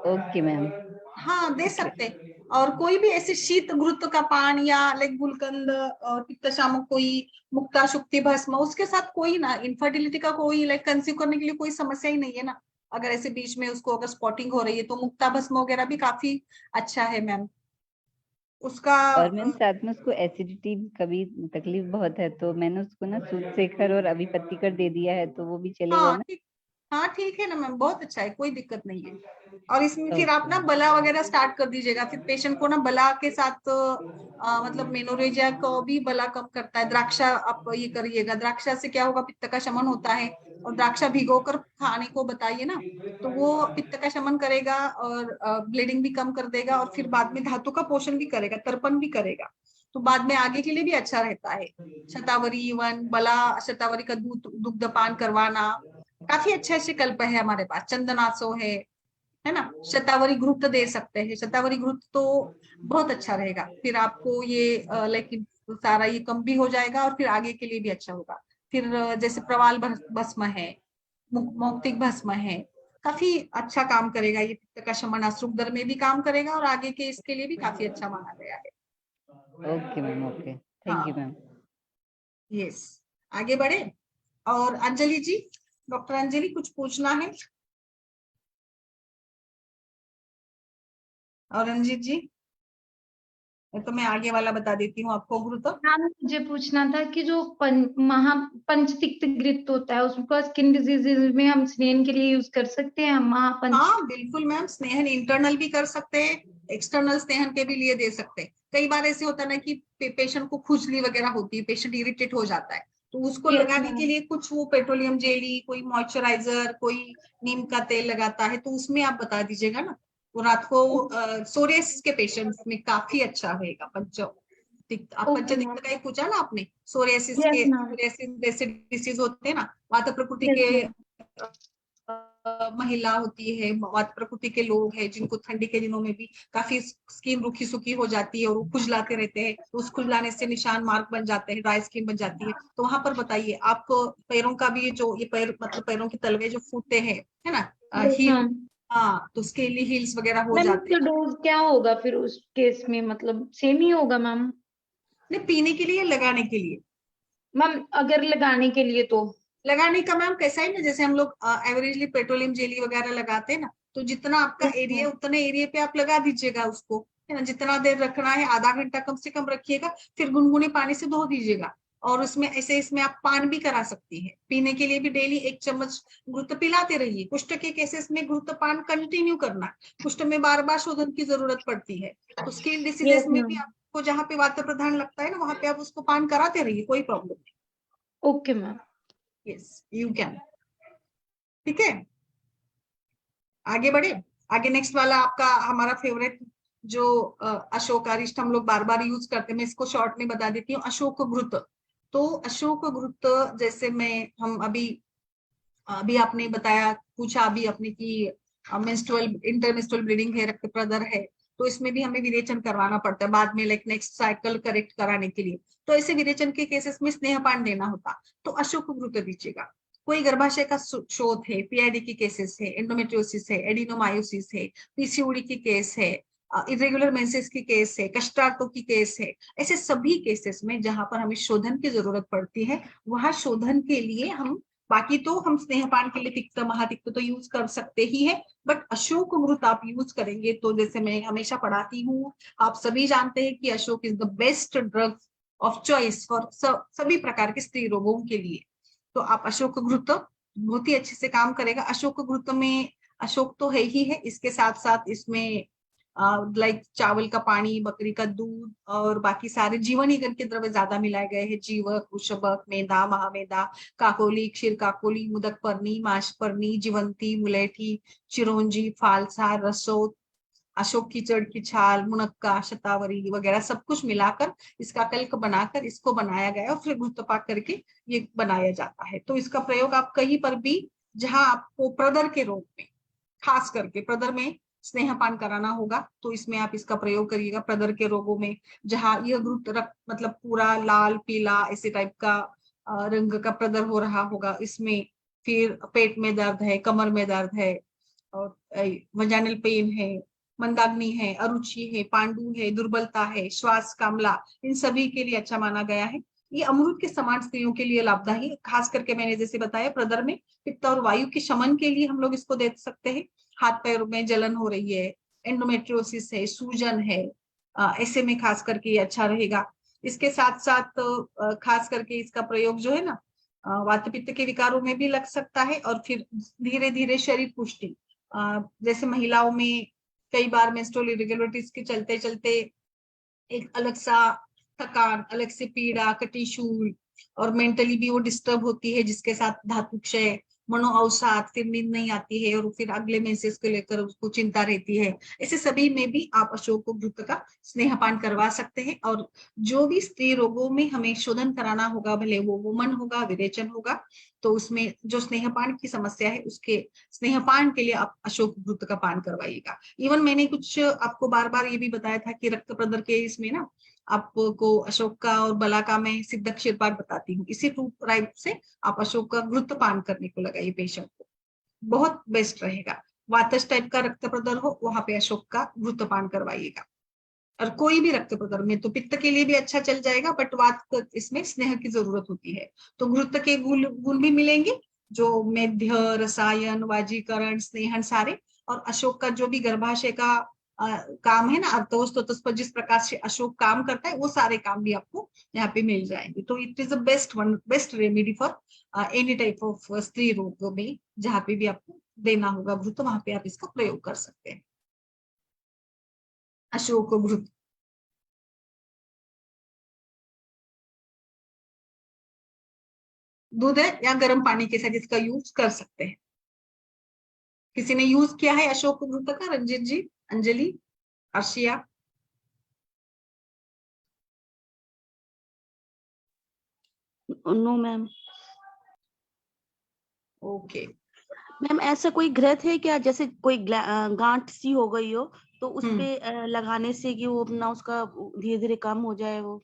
C: Okay ma'am.
A: हाँ दे सकते हैं। और कोई भी ऐसे शीत घृत का पान या लाइक गुलकंद और पित्त शामक, कोई मुक्ता शुक्ति भस्म, उसके साथ कोई ना इनफर्टिलिटी का कोई लाइक कंसीव करने के लिए कोई समस्या ही नहीं है ना। अगर ऐसे बीच में उसको अगर स्पॉटिंग हो रही है तो मुक्ता भस्म वगैरह भी काफी अच्छा है मैम उसका।
C: और मैम साथ में उसको एसिडिटी कभी तकलीफ बहुत है, तो मैंने उसको ना सूद शेखर और अभी पत्ती कर दे दिया है, तो वो भी चलेगा
A: हाँ
C: ना?
A: ठीक, हाँ ठीक है ना मैम, बहुत अच्छा है, कोई दिक्कत नहीं है। और इसमें फिर आप ना
C: ओके।
A: बला वगैरह स्टार्ट कर दीजिएगा, फिर पेशेंट को ना बला के साथ मतलब मेनोरेजिया को भी बला कम करता है। द्राक्षा आप ये करिएगा, द्राक्षा से क्या होगा, पित्त का शमन होता है। और द्राक्षा भिगोकर खाने को बताइए ना, तो वो पित्त का शमन करेगा और ब्लीडिंग भी कम कर देगा, और फिर बाद में धातु का पोषण भी करेगा, तर्पण भी करेगा, तो बाद में आगे के लिए भी अच्छा रहता है। शतावरी वन बला, शतावरी का दूध दुग्धपान करवाना, काफी अच्छे अच्छे कल्प है हमारे पास। चंदनासो है ना। शतावरी घृत दे सकते हैं, शतावरी घृत तो बहुत अच्छा रहेगा, फिर आपको ये लाइक सारा ये कम भी हो जाएगा और फिर आगे के लिए भी अच्छा होगा। फिर जैसे प्रवाल भस्म है, मौक्तिक भस्म है, काफी अच्छा काम करेगा ये, पित्त का शमन अश्रुदर में भी काम करेगा और आगे के इसके लिए भी काफी अच्छा माना गया है।
C: Okay ma'am, okay, thank you
A: हाँ
C: मैम।
A: यस, आगे बढ़े। और अंजलि जी, डॉक्टर अंजलि कुछ पूछना है? और रंजीत जी, तो मैं आगे वाला बता देती हूँ आपको घृत।
B: हाँ, मुझे पूछना था कि जो पंचतिक्त घृत होता है उसको स्किन डिजीजेज में हम स्नेन के लिए यूज कर सकते हैं, महापंच?
A: हाँ बिल्कुल मैम, स्नेहन इंटरनल भी कर सकते हैं, एक्सटर्नल स्नेहन के भी लिए दे सकते हैं। कई बार ऐसे होता है ना कि पेशेंट को खुजली वगैरह होती है, पेशेंट इरिटेट हो जाता है, तो उसको
B: यस
A: लगाने के
B: मैम।
A: लिए कुछ वो पेट्रोलियम जेली, कोई मॉइस्चराइजर, कोई नीम का तेल लगाता है, तो उसमें आप बता दीजिएगा ना। वो रात को सोरियासिस के पेशेंट्स में काफी अच्छा रहेगा। आप
B: ओके मैम।
A: पंचतिक्त का ही पूछा ना आपने, सोरियासिस
B: यस
A: के,
B: मैम।
A: सोरियासिस जैसे डिसीज होते हैं ना, वात प्रकृति
B: यस
A: के
B: मैम।
A: महिला होती है, वात प्रकृति के लोग हैं जिनको ठंडी के दिनों में भी काफी स्किन रूखी सूखी हो जाती है और वो खुजलाते रहते हैं, तो उस खुजलाने से निशान मार्क बन जाते हैं, ड्राई स्किन बन जाती है, तो वहां पर बताइए आपको। पैरों का भी जो ये पैर मतलब पैरों के तलवे जो फूटते हैं, है ना,
B: यस
A: हील,
B: मैम।
A: हाँ तो स्केली हील्स वगैरह हो
B: मैम
A: जाते
B: इसका
A: हैं।
B: डोज क्या होगा फिर उस केस में, मतलब सेम ही होगा मैम?
A: नहीं, पीने के लिए, लगाने के लिए।
B: मैम अगर लगाने के लिए तो?
A: लगाने का मैम कैसा है ना, जैसे हम लोग एवरेजली पेट्रोलियम जेली वगैरह लगाते हैं ना, तो जितना आपका
B: यस
A: एरिया
B: मैम।
A: उतने एरिया पे आप लगा दीजिएगा उसको, है ना। जितना देर रखना है, आधा घंटा कम से कम रखिएगा, फिर गुनगुने पानी से धो दीजिएगा। और उसमें ऐसे इसमें आप पान भी करा सकती है, पीने के लिए भी डेली 1 चम्मच घृत पिलाते रहिए। कुष्ठ के केसेस में घृत पान कंटिन्यू करना, कुष्ठ में बार बार शोधन की जरूरत पड़ती है, तो स्किन डिसीजेस
B: यस
A: में भी
B: मैम।
A: आपको जहाँ पे वात प्रधान लगता है ना, वहां पे आप उसको पान कराते रहिए, कोई प्रॉब्लम
B: ओके मैम।
A: नहीं। Yes you can. ठीक है, आगे बढ़े। आगे नेक्स्ट वाला आपका हमारा फेवरेट जो अशोक अरिष्ट हम लोग बार बार यूज करते हैं, मैं इसको शॉर्ट में बता देती हूँ, अशोक घृत। तो अशोक घृत, जैसे मैं हम अभी अभी आपने बताया, पूछा अभी आपने कि मेंस्ट्रुअल इंटरमेंस्ट्रुअल ब्लीडिंग है, रक्त प्रदर है, तो इसमें भी हमें विरेचन करवाना पड़ता है बाद में, लाइक नेक्स्ट साइकिल करेक्ट कराने के लिए। तो ऐसे विरेचन के केसेस में स्नेहपान देना होता, तो अशोक घृत दीजिएगा। कोई गर्भाशय का शोथ है, पीआईडी की केसेस है, एंडोमेट्रियोसिस है, एडिनोमायोसिस है, पीसीओडी की केस है, इरेगुलर मेंसेस की केस है, कष्टार्थों की केस है, ऐसे सभी केसेस में जहां पर हमें शोधन की जरूरत पड़ती है, वहां शोधन के लिए हम, बाकी तो हम स्नेहपान के लिए तिक्त महातिक्त तो यूज कर सकते ही है, बट अशोक घृत आप यूज करेंगे तो जैसे मैं हमेशा पढ़ाती हूँ, आप सभी जानते हैं कि Ashok is the best drug of choice for सभी प्रकार के स्त्री रोगों के लिए। तो आप अशोक घृत बहुत ही अच्छे से काम करेगा। अशोक घृत में अशोक तो है ही है, इसके साथ साथ इसमें लाइक चावल का पानी, बकरी का दूध और बाकी सारे जीवन ईंधन के द्रव्य ज्यादा मिलाए गए हैं, जीवक, वृषभक, मेधा, महामेधा, काकोली, क्षीर काकोली, मुदक पर्णी, माशपर्णी, जीवंती, मुलेठी, चिरौंजी, फालसा, रसोद, अशोक की जड़ की छाल, मुनक्का, शतावरी वगैरह सब कुछ मिलाकर इसका कल्क बनाकर इसको बनाया गया और फिर घृतपाक करके ये बनाया जाता है। तो इसका प्रयोग आप कहीं पर भी, जहां आपको प्रदर के रोग में, खास करके प्रदर में स्नेहपान कराना होगा, तो इसमें आप इसका प्रयोग करिएगा। प्रदर के रोगों में जहाँ यह घृत रक्त मतलब पूरा लाल पीला ऐसे टाइप का रंग का प्रदर हो रहा होगा, इसमें फिर पेट में दर्द है, कमर में दर्द है, और वजाइनल पेन है, मंदाग्नि है, अरुचि है, पांडु है, दुर्बलता है, श्वास कामला, इन सभी के लिए अच्छा माना गया है। ये अमृत के समान स्त्रियों के लिए लाभदायी है। खास करके मैंने जैसे बताया प्रदर में पित्त और वायु के शमन के लिए हम लोग इसको दे सकते हैं। हाथ पैरों में जलन हो रही है, एंडोमेट्रियोसिस है, सूजन है, ऐसे में खास करके ये अच्छा रहेगा। इसके साथ साथ खास करके इसका प्रयोग जो है ना वात पित्त के विकारों में भी लग सकता है। और फिर धीरे धीरे शरीर पुष्टि, जैसे महिलाओं में कई बार मेंस्ट्रुअल इरेगुलरिटीज के चलते चलते एक अलग सा थकान, अलग से पीड़ा, कटिशूल, और मेंटली भी वो डिस्टर्ब होती है, जिसके साथ धातु क्षय, मनो अवसाद, फिर नींद नहीं आती है, और फिर अगले मेंसेस को लेकर उसको चिंता रहती है। ऐसे सभी में भी आप अशोक घृत का स्नेहपान करवा सकते हैं। और जो भी स्त्री रोगों में हमें शोधन कराना होगा, भले वो वुमन होगा, विरेचन होगा, तो उसमें जो स्नेहपान की समस्या है उसके स्नेहपान के लिए आप अशोक घृत का पान करवाइएगा। इवन मैंने कुछ आपको बार बार ये भी बताया था कि रक्त प्रदर के इसमें ना आपको अशोक का और बला का मैं सिद्धक शिरपाट बताती हूँ, इसी रूप राइट से आप अशोक का घृत पान करने को लगाइए पेशेंट को, बहुत बेस्ट रहेगा। वातज टाइप का रक्त प्रदर हो वहां पे अशोक का घृत पान करवाइएगा। और कोई भी रक्त प्रदर में तो पित्त के लिए भी अच्छा चल जाएगा, बट वात इसमें स्नेह की जरूरत होती है, तो घृत के गुण भी मिलेंगे, जो मेध्य, रसायन, वाजीकरण, स्नेहन सारे। और अशोक का जो भी गर्भाशय का काम है ना, अर्थोस्तोतस पर जिस प्रकार से अशोक काम करता है, वो सारे काम भी आपको यहाँ पे मिल जाएंगे। तो it is a best one, best remedy for any type of स्त्री रोग में जहाँ पे भी आपको देना होगा घृत, वहां पे आप इसका प्रयोग कर सकते हैं, अशोक घृत। दूध है या गर्म पानी के साथ इसका यूज कर सकते हैं। किसी ने यूज किया है अशोक घृत का? Ranjeet ji, Anjali, Arshia?
D: No ma'am.
A: Okay
D: ma'am ऐसा कोई घृत है क्या, जैसे कोई गांठ सी हो गई हो तो उस पे लगाने से कि वो अपना उसका धीरे धीरे कम हो जाए वो?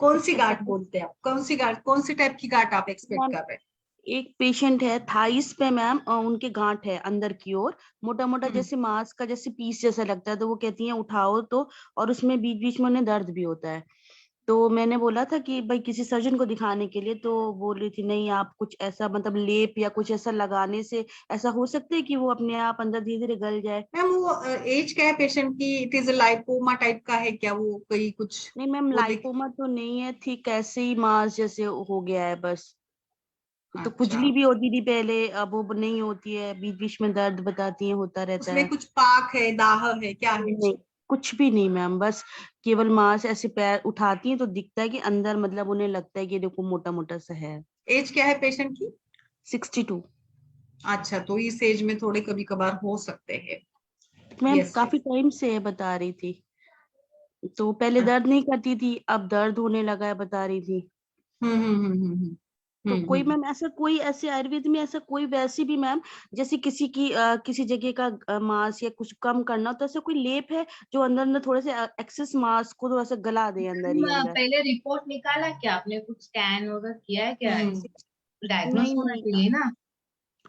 A: कौन
D: कुछ
A: सी
D: ऐसा
A: गांठ बोलते हैं आप? कौन सी गांठ, कौन सी टाइप की गांठ आप एक्सपेक्ट
D: मैम,
A: कर रहे
D: एक पेशेंट है थाइस पे मैम, उनके गांठ है अंदर की ओर, मोटा मोटा
A: हैं?
D: जैसे मांस का जैसे पीस जैसा लगता है, तो वो कहती हैं उठाओ तो, और उसमें बीच बीच में उन्हें दर्द भी होता है। तो मैंने बोला था कि भाई किसी सर्जन को दिखाने के लिए, तो बोल रही थी नहीं आप कुछ ऐसा मतलब लेप या कुछ ऐसा लगाने से ऐसा हो सकता है कि वो अपने आप अंदर धीरे धीरे गल जाए।
A: मैम वो एज क्या है पेशेंट की? इट इज लाइपोमा टाइप का है क्या वो? कोई कुछ
D: नहीं मैम,
A: वो देख?
D: लाइपोमा तो नहीं है, ठीक ऐसे ही मांस जैसे हो गया है बस। तो
A: अच्छा,
D: खुजली भी होती थी पहले, अब वो नहीं होती है, बीच बीच में दर्द बताती है, होता रहता
A: उसमें
D: है।
A: कुछ पाक है, दाह है, क्या है?
D: नहीं, कुछ भी नहीं मैम, बस केवल मांस ऐसे पैर उठाती है तो दिखता है कि अंदर मतलब उन्हें लगता है कि देखो मोटा मोटा सा है।
A: एज क्या है पेशेंट की?
D: 62।
A: अच्छा, तो इस एज में थोड़े कभी कभार हो सकते हैं।
D: मैम
A: यस
D: काफी
A: यस।
D: टाइम से है बता रही थी, तो पहले दर्द नहीं करती थी, अब दर्द होने लगा है बता रही थी।
A: हम्म हम्म हम्म हम्म
D: तो कोई
A: हम्म।
D: मैम ऐसा कोई ऐसे आयुर्वेद में ऐसा कोई वैसी भी मैम, जैसे किसी की किसी जगह का मांस या कुछ कम करना, तो ऐसा कोई लेप है जो अंदर अंदर थोड़े से एक्सेस मांस को थोड़ा सा गला दे अंदर ही अंदर?
B: पहले रिपोर्ट निकाला क्या आपने? कुछ स्कैन वगैरह किया है क्या?
A: हम्म।
B: ऐसे डायग्नोस
D: नहीं
B: होना
D: नहीं।
B: चाहिए ना।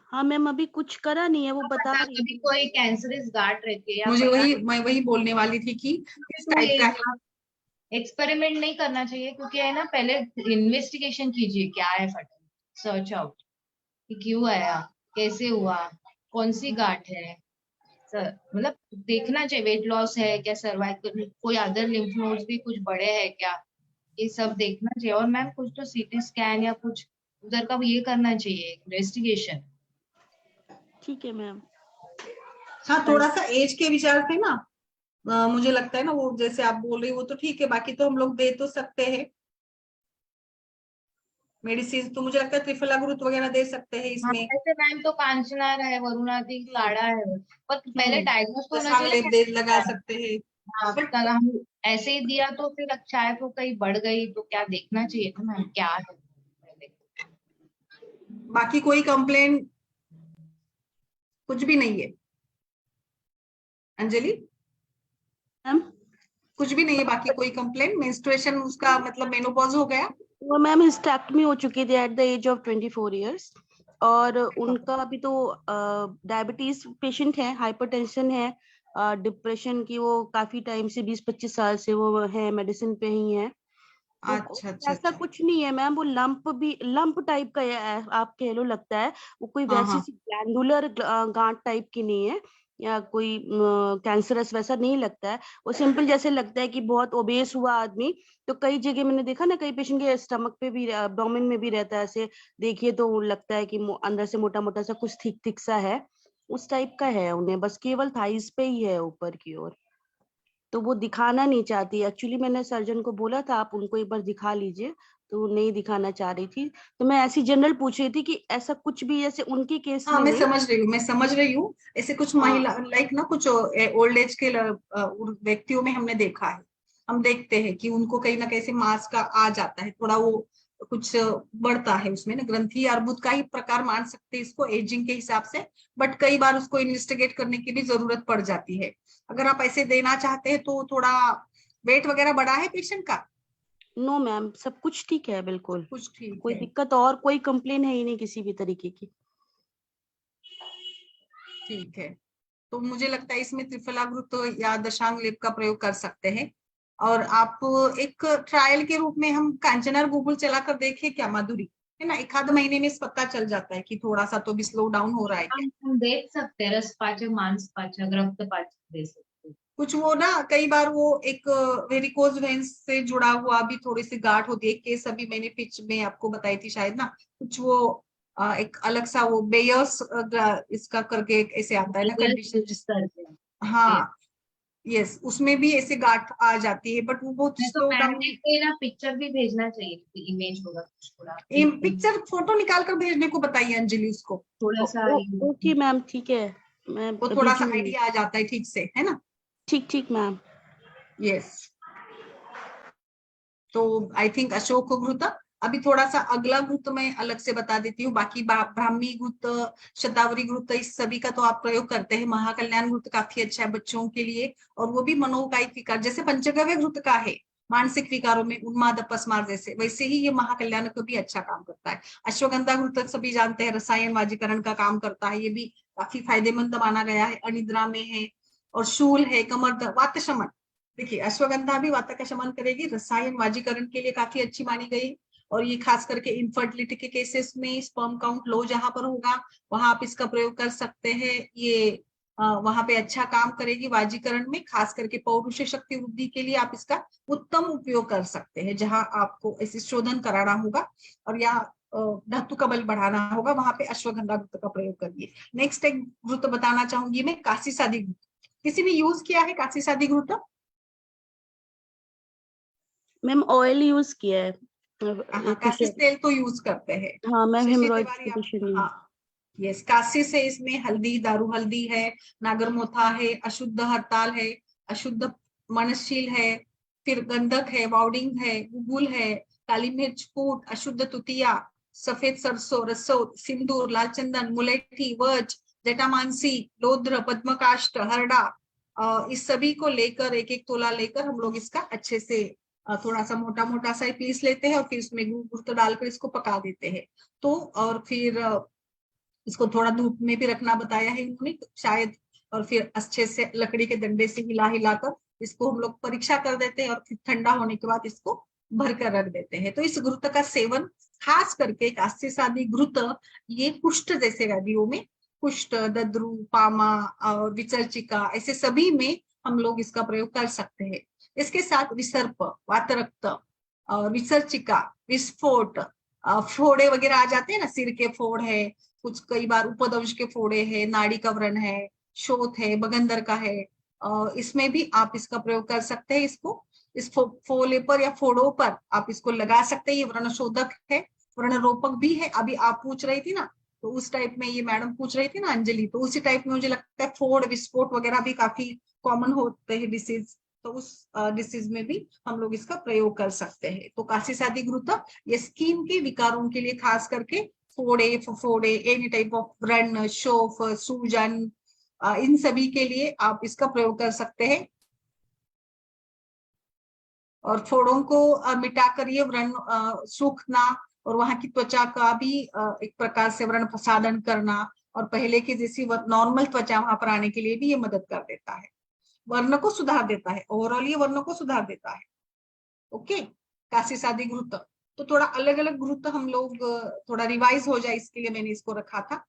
D: हाँ मैम, अभी कुछ करा नहीं है, वो
B: क्या
D: बता
B: पता
D: रही
B: कभी
D: थी।
B: कोई कैंसरस गांठ रहती है, या
A: मुझे
B: पता
A: वही, मैं वही बोलने वाली थी कि किस
B: तो
A: टाइप का
B: ये
A: है।
B: एक्सपेरिमेंट नहीं करना चाहिए, क्योंकि है ना, पहले इन्वेस्टिगेशन कीजिए क्या है, फटाफट सर्च आउट कि क्यों आया, कैसे हुआ, कौन सी गांठ है। सर मतलब देखना चाहिए, वेट लॉस है क्या, सर्वाइकल, कोई अदर लिम्फ नोड्स भी कुछ बड़े हैं क्या, ये सब देखना चाहिए। और मैम कुछ तो सीटी स्कैन या कुछ उधर का ये करना चाहिए, इन्वेस्टिगेशन।
D: ठीक है मैम।
A: हाँ,
D: कर
A: थोड़ा सा एज के विचार से ना मुझे लगता है ना, वो जैसे आप बोल रही हो वो तो ठीक है, बाकी तो हम लोग दे तो सकते हैं मेडिसिन, तो मुझे लगता है त्रिफलाग्रुत वगैरह दे सकते हैं
B: हाँ
A: इसमें।
B: ऐसे मैम तो कांचनार है, वरुणादि
A: हम्म
B: काढ़ा है, पर पहले डायग्नोस तो होना
A: दसांग
B: चाहिए
A: लेप
B: ना
A: दे
B: कैसे
A: लगा
B: हुआ है।
A: सकते हैं।
B: हाँ,
A: बट
B: कल हम ऐसे ही दिया तो फिर अच्छा है, तो कहीं बढ़ गई तो क्या देखना चाहिए था मैम क्या है पहले।
A: बाकी कोई कंप्लेन कुछ भी नहीं है? अंजलि?
D: मैम
A: कुछ भी नहीं है बाकी कोई कंप्लेंट? मेंस्ट्रुएशन उसका मतलब मेनोपॉज हो गया?
D: वो मैम हिस्टेक्टमी हो चुकी थी at the age of 24 years, और उनका अभी तो डायबिटीज पेशेंट है, हाइपरटेंशन है, डिप्रेशन की वो काफी टाइम से 20-25 साल से वो है, मेडिसिन पे ही है। तो
A: अच्छा अच्छा
D: ऐसा
A: अच्छा।
D: कुछ नहीं है मैम, वो लंप टाइप का आप कह लो लगता है, वो कोई
A: हाँ
D: वैसी
A: हाँ।
D: सी ग्लैंडुलर गांठ टाइप की नहीं है, या कोई कैंसरस वैसा नहीं लगता है। वो सिंपल जैसे लगता है कि बहुत ओबेस हुआ आदमी, तो कई जगह मैंने देखा ना, कई पेशेंट के स्टमक पे भी, एब्डोमेन में भी रहता है ऐसे, देखिए तो लगता है कि अंदर से मोटा मोटा सा कुछ थिक थिक सा है, उस टाइप का है उन्हें, बस केवल थाइस पे ही है ऊपर की ओर, तो वो दिखाना नहीं चाहती। एक्चुअली मैंने सर्जन को बोला था आप उनको एक बार दिखा लीजिए, तो वो नहीं दिखाना चाह रही थी। तो मैं ऐसी जनरल पूछ रही थी कि ऐसा कुछ भी जैसे उनके केस
A: हाँ
D: में
A: मैं
D: नहीं।
A: समझ रही हूँ, मैं समझ रही हूँ। ऐसे कुछ
D: हाँ
A: महिला लाइक ना कुछ ओल्ड एज के व्यक्तियों में हमने देखा है, हम देखते हैं कि उनको कहीं ना कहीं से मांस का आ जाता है, थोड़ा वो कुछ बढ़ता है उसमें ना, ग्रंथि अर्बुद का ही प्रकार मान सकते हैं इसको एजिंग के हिसाब से। बट कई बार उसको इन्वेस्टिगेट करने की भी जरूरत पड़ जाती है। अगर आप ऐसे देना चाहते हैं तो थोड़ा वेट वगैरह बढ़ा है पेशेंट का?
D: नो मैम, सब कुछ ठीक है बिल्कुल,
A: सब कुछ ठीक
D: कोई
A: है।
D: दिक्कत और कोई कंप्लेन है ही नहीं किसी भी तरीके की।
A: ठीक है, तो मुझे लगता है इसमें त्रिफलाग्रुत या दशांग लेप का प्रयोग कर सकते हैं। और आप एक ट्रायल के रूप में हम कांचनार गूगल चलाकर देखें क्या माधुरी, है ना? एक आध महीने में पता चल जाता है कि थोड़ा सा तो भी स्लो डाउन हो रहा है क्या।
B: हम देख सकते हैं, रस पाचक, मांस पाचक, रक्त पाचक दे सकते हैं।
A: कुछ वो ना कई बार वो एक वेरिकोज वेन्स से जुड़ा हुआ भी थोड़ी सी गांठ होती है। एक केस अभी मैंने पिच में आपको बताई थी शायद ना, कुछ वो एक अलग सा वो बेयर्स इसका करके एक ऐसे आता है ना कंडीशन जिस।
B: करते हैं।
A: हाँ यस, उसमें भी ऐसे गांठ आ जाती है बट वो बहुत
B: मैं तो
A: स्लो
B: मैम
A: डाउन।
B: ने कोई ना पिक्चर भी भेजना चाहिए, इमेज होगा कुछ थोड़ा,
A: पिक्चर फोटो निकाल कर भेजने को बताइए अंजलि उसको,
B: थोड़ा सा
D: ओके मैम, ठीक है, मैं
A: वो थोड़ा सा
D: भेजूंगी।
A: आइडिया आ जाता है ठीक से, है ना?
D: ठीक ठीक मैम।
A: यस। तो आई थिंक अशोक घृत। अभी थोड़ा सा अगला घृत मैं अलग से बता देती हूँ। बाकी ब्राह्मी घृत, शतावरी घृत, इस सभी का तो आप प्रयोग करते हैं। महाकल्याण घृत काफी अच्छा है बच्चों के लिए, और वो भी मनोकायिक विकार जैसे पंचगव्य घृत का है मानसिक विकारों में उन्माद अपस्मार जैसे, वैसे ही ये महाकल्याण को भी अच्छा काम करता है। अश्वगंधा घृत सभी जानते हैं रसायन वाजीकरण का काम करता है, ये भी काफी फायदेमंद माना गया है, अनिद्रा में है। और शूल है, कमर वात शमन। देखिए अश्वगंधा भी वात का शमन करेगी, रसायन वाजीकरण के लिए काफी अच्छी मानी गई। और ये खास करके इनफर्टिलिटी के केसेस में स्पर्म काउंट लो जहां पर होगा वहां आप इसका प्रयोग कर सकते हैं। ये वहां पे अच्छा काम करेगी वाजीकरण में, खास करके पौरुष शक्ति वृद्धि के लिए आप इसका उत्तम उपयोग कर सकते हैं। जहां आपको ऐसे शोधन कराना होगा और या धातु का बल बढ़ाना होगा वहां पे अश्वगंधा घृत का प्रयोग करिए। नेक्स्ट एक घृत बताना चाहूंगी मैं, काशी सादी घृत। किसी ने यूज किया है काशी सादी घृत?
D: मैम ऑयल यूज किया है,
A: हाँ
D: कुछ।
A: कासिस तेल तो यूज करते हैं।
D: हाँ मैम,
A: शशि
D: हेमरॉइड्स
A: तिवारी
D: के
A: आप,
D: पेशेंट में।
A: हाँ यस, कासिस है, इसमें हल्दी, दारू हल्दी है, नागरमोथा है, अशुद्ध हड़ताल है, अशुद्ध मनशील है, फिर गंधक है, वाउडिंग है, गुगुल है, काली मिर्च कूट, अशुद्ध तुतिया, सफेद सरसों, रसो, सिंदूर, लाल चंदन, मुलेठी, वज, जटामांसी, लोद्र, पद्मकाष्ठ, हरडा, इस सभी को लेकर एक एक तोला लेकर हम लोग इसका अच्छे से थोड़ा सा मोटा मोटा सा पीस लेते हैं और फिर इसमें गुड़ तो डालकर इसको पका देते हैं। तो और फिर इसको थोड़ा धूप में भी रखना बताया है उन्होंने शायद। और फिर अच्छे से लकड़ी के डंडे से हिला हिलाकर इसको हम लोग परीक्षा कर देते हैं और फिर ठंडा होने के बाद इसको भर कर रख देते हैं। तो इस घृत का सेवन खास करके कास्य सादी घृत, ये कुष्ठ जैसे व्याधियों में, कुष्ठ, दद्रु, पामा और विचर्चिका, ऐसे सभी में हम लोग इसका प्रयोग कर सकते हैं। इसके साथ विसर्प, वातरक्त और विसर्चिका, विस्फोट, फोड़े वगैरह आ जाते हैं ना, सिर के फोड़ है, कुछ कई बार उपदंश के फोड़े है, नाड़ी का व्रण है, शोथ है, बगंदर का है, इसमें भी आप इसका प्रयोग कर सकते हैं। इसको इस फोले पर या फोड़ों पर आप इसको लगा सकते हैं। ये व्रण शोधक है, व्रण रोपक भी है। अभी आप पूछ रही थी ना, तो उस टाइप में ये मैडम पूछ रही थी ना अंजलि, तो उसी टाइप में मुझे लगता है फोड़ विस्फोट वगैरह भी काफी कॉमन होते हैं डिसीज, तो उस डिसीज में भी हम लोग इसका प्रयोग कर सकते हैं। तो काशी सादी घृत ये स्किन के विकारों के लिए खास करके फोड़े, फफोड़े, एनी टाइप ऑफ व्रण, शोफ, सूजन, इन सभी के लिए आप इसका प्रयोग कर सकते हैं। और फोड़ों को मिटाकर ये व्रण सूखना और वहां की त्वचा का भी एक प्रकार से व्रण प्रसादन करना और पहले की जैसी नॉर्मल त्वचा वहां पर आने के लिए भी ये मदद कर देता है, वर्ण को सुधार देता है, ओवरऑल ये वर्ण को सुधार देता है। ओके, काशी सादी घृत, तो थोड़ा अलग अलग घृत हम लोग थोड़ा रिवाइज हो जाए इसके लिए मैंने इसको रखा था।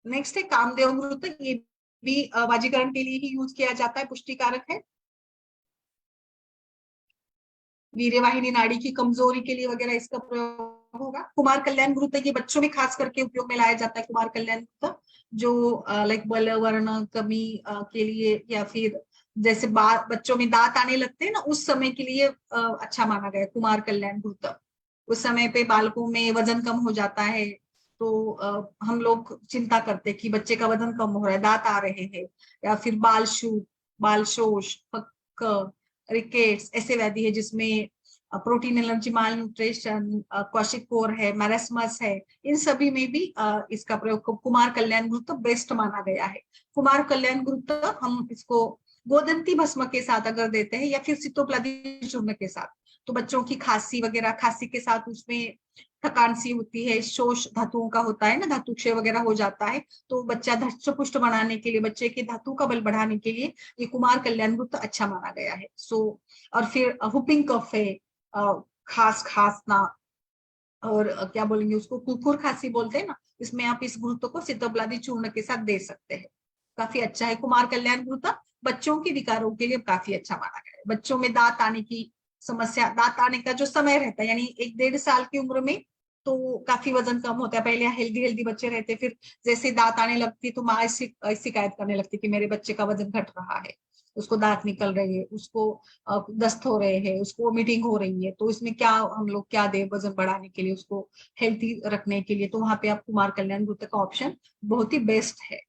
A: नेक्स्ट है कामदेव घृत, ये भी वाजीकरण के लिए ही यूज किया जाता है, पुष्टिकारक है, वीर्यवाहिनी नाड़ी की कमजोरी के लिए वगैरह इसका प्रयोग होगा। कुमार कल्याण घृत, ये बच्चों में खास करके उपयोग में लाया जाता है कुमार कल्याण घृत, जो लाइक बल वर्ण कमी के लिए, या फिर जैसे बच्चों में दांत आने लगते हैं ना, उस समय के लिए अच्छा माना गया कुमार कल्याण घृत। उस समय पे बालकों में वजन कम हो जाता है, तो हम लोग चिंता करते हैं कि बच्चे का वजन कम हो रहा है, दांत आ रहे हैं, या फिर बाल शोष, रिकेट्स, ऐसे व्याधि है जिसमें प्रोटीन एलर्जी, माल न्यूट्रिशन, क्वाशिकोर है, मैरस्मस है, इन सभी में भी इसका प्रयोग कुमार कल्याण घृत बेस्ट माना गया है। कुमार कल्याण घृत हम इसको गोदंती भस्म के साथ अगर देते हैं या फिर सितोप्लादी चूर्ण के साथ, तो बच्चों की खांसी वगैरह, खांसी के साथ उसमें थकान सी होती है, शोष धातुओं का होता है ना, धातु क्षय वगैरह हो जाता है, तो बच्चा धष्ट पुष्ट बनाने के लिए, बच्चे के धातु का बल बढ़ाने के लिए ये कुमार कल्याण घृत अच्छा माना गया है। और फिर हुपिंग कफ है, खांसना, और क्या बोलेंगे उसको, कुकुर खांसी बोलते हैं ना, इसमें आप इस घृत को सितोप्लादी चूर्ण के साथ दे सकते हैं, काफी अच्छा है। कुमार कल्याण घृत बच्चों के विकारों के लिए काफी अच्छा माना गया है। बच्चों में दांत आने की समस्या, दांत आने का जो समय रहता है, यानी 1-1.5 साल की उम्र में तो काफी वजन कम होता है, पहले हेल्दी बच्चे रहते, फिर जैसे दांत आने लगती तो माँ शिकायत करने लगती कि मेरे बच्चे का वजन घट रहा है, उसको दांत निकल रहे हैं, उसको दस्त हो रहे हैं, उसको वोमिटिंग हो रही है, तो इसमें क्या हम लोग क्या दे वजन बढ़ाने के लिए, उसको हेल्थी रखने के लिए, तो वहां पे आप कुमार कल्याण घृत का ऑप्शन बहुत ही बेस्ट है,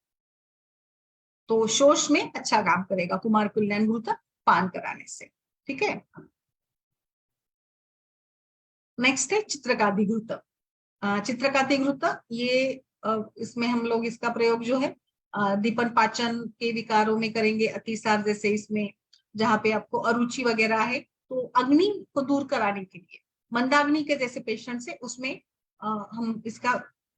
A: तो शोष में अच्छा काम करेगा कुमार कल्याण घृत पान कराने से। ठीक है, नेक्स्ट है चित्रकादि घृत। चित्रकादि घृत, ये इसमें हम लोग इसका प्रयोग जो है दीपन पाचन के विकारों में करेंगे, अतिसार जैसे इसमें जहाँ पे आपको अरुचि वगैरह है, तो अग्नि को दूर कराने के लिए, मंदाग्नि के जैसे पेशेंट है उसमें हम इसका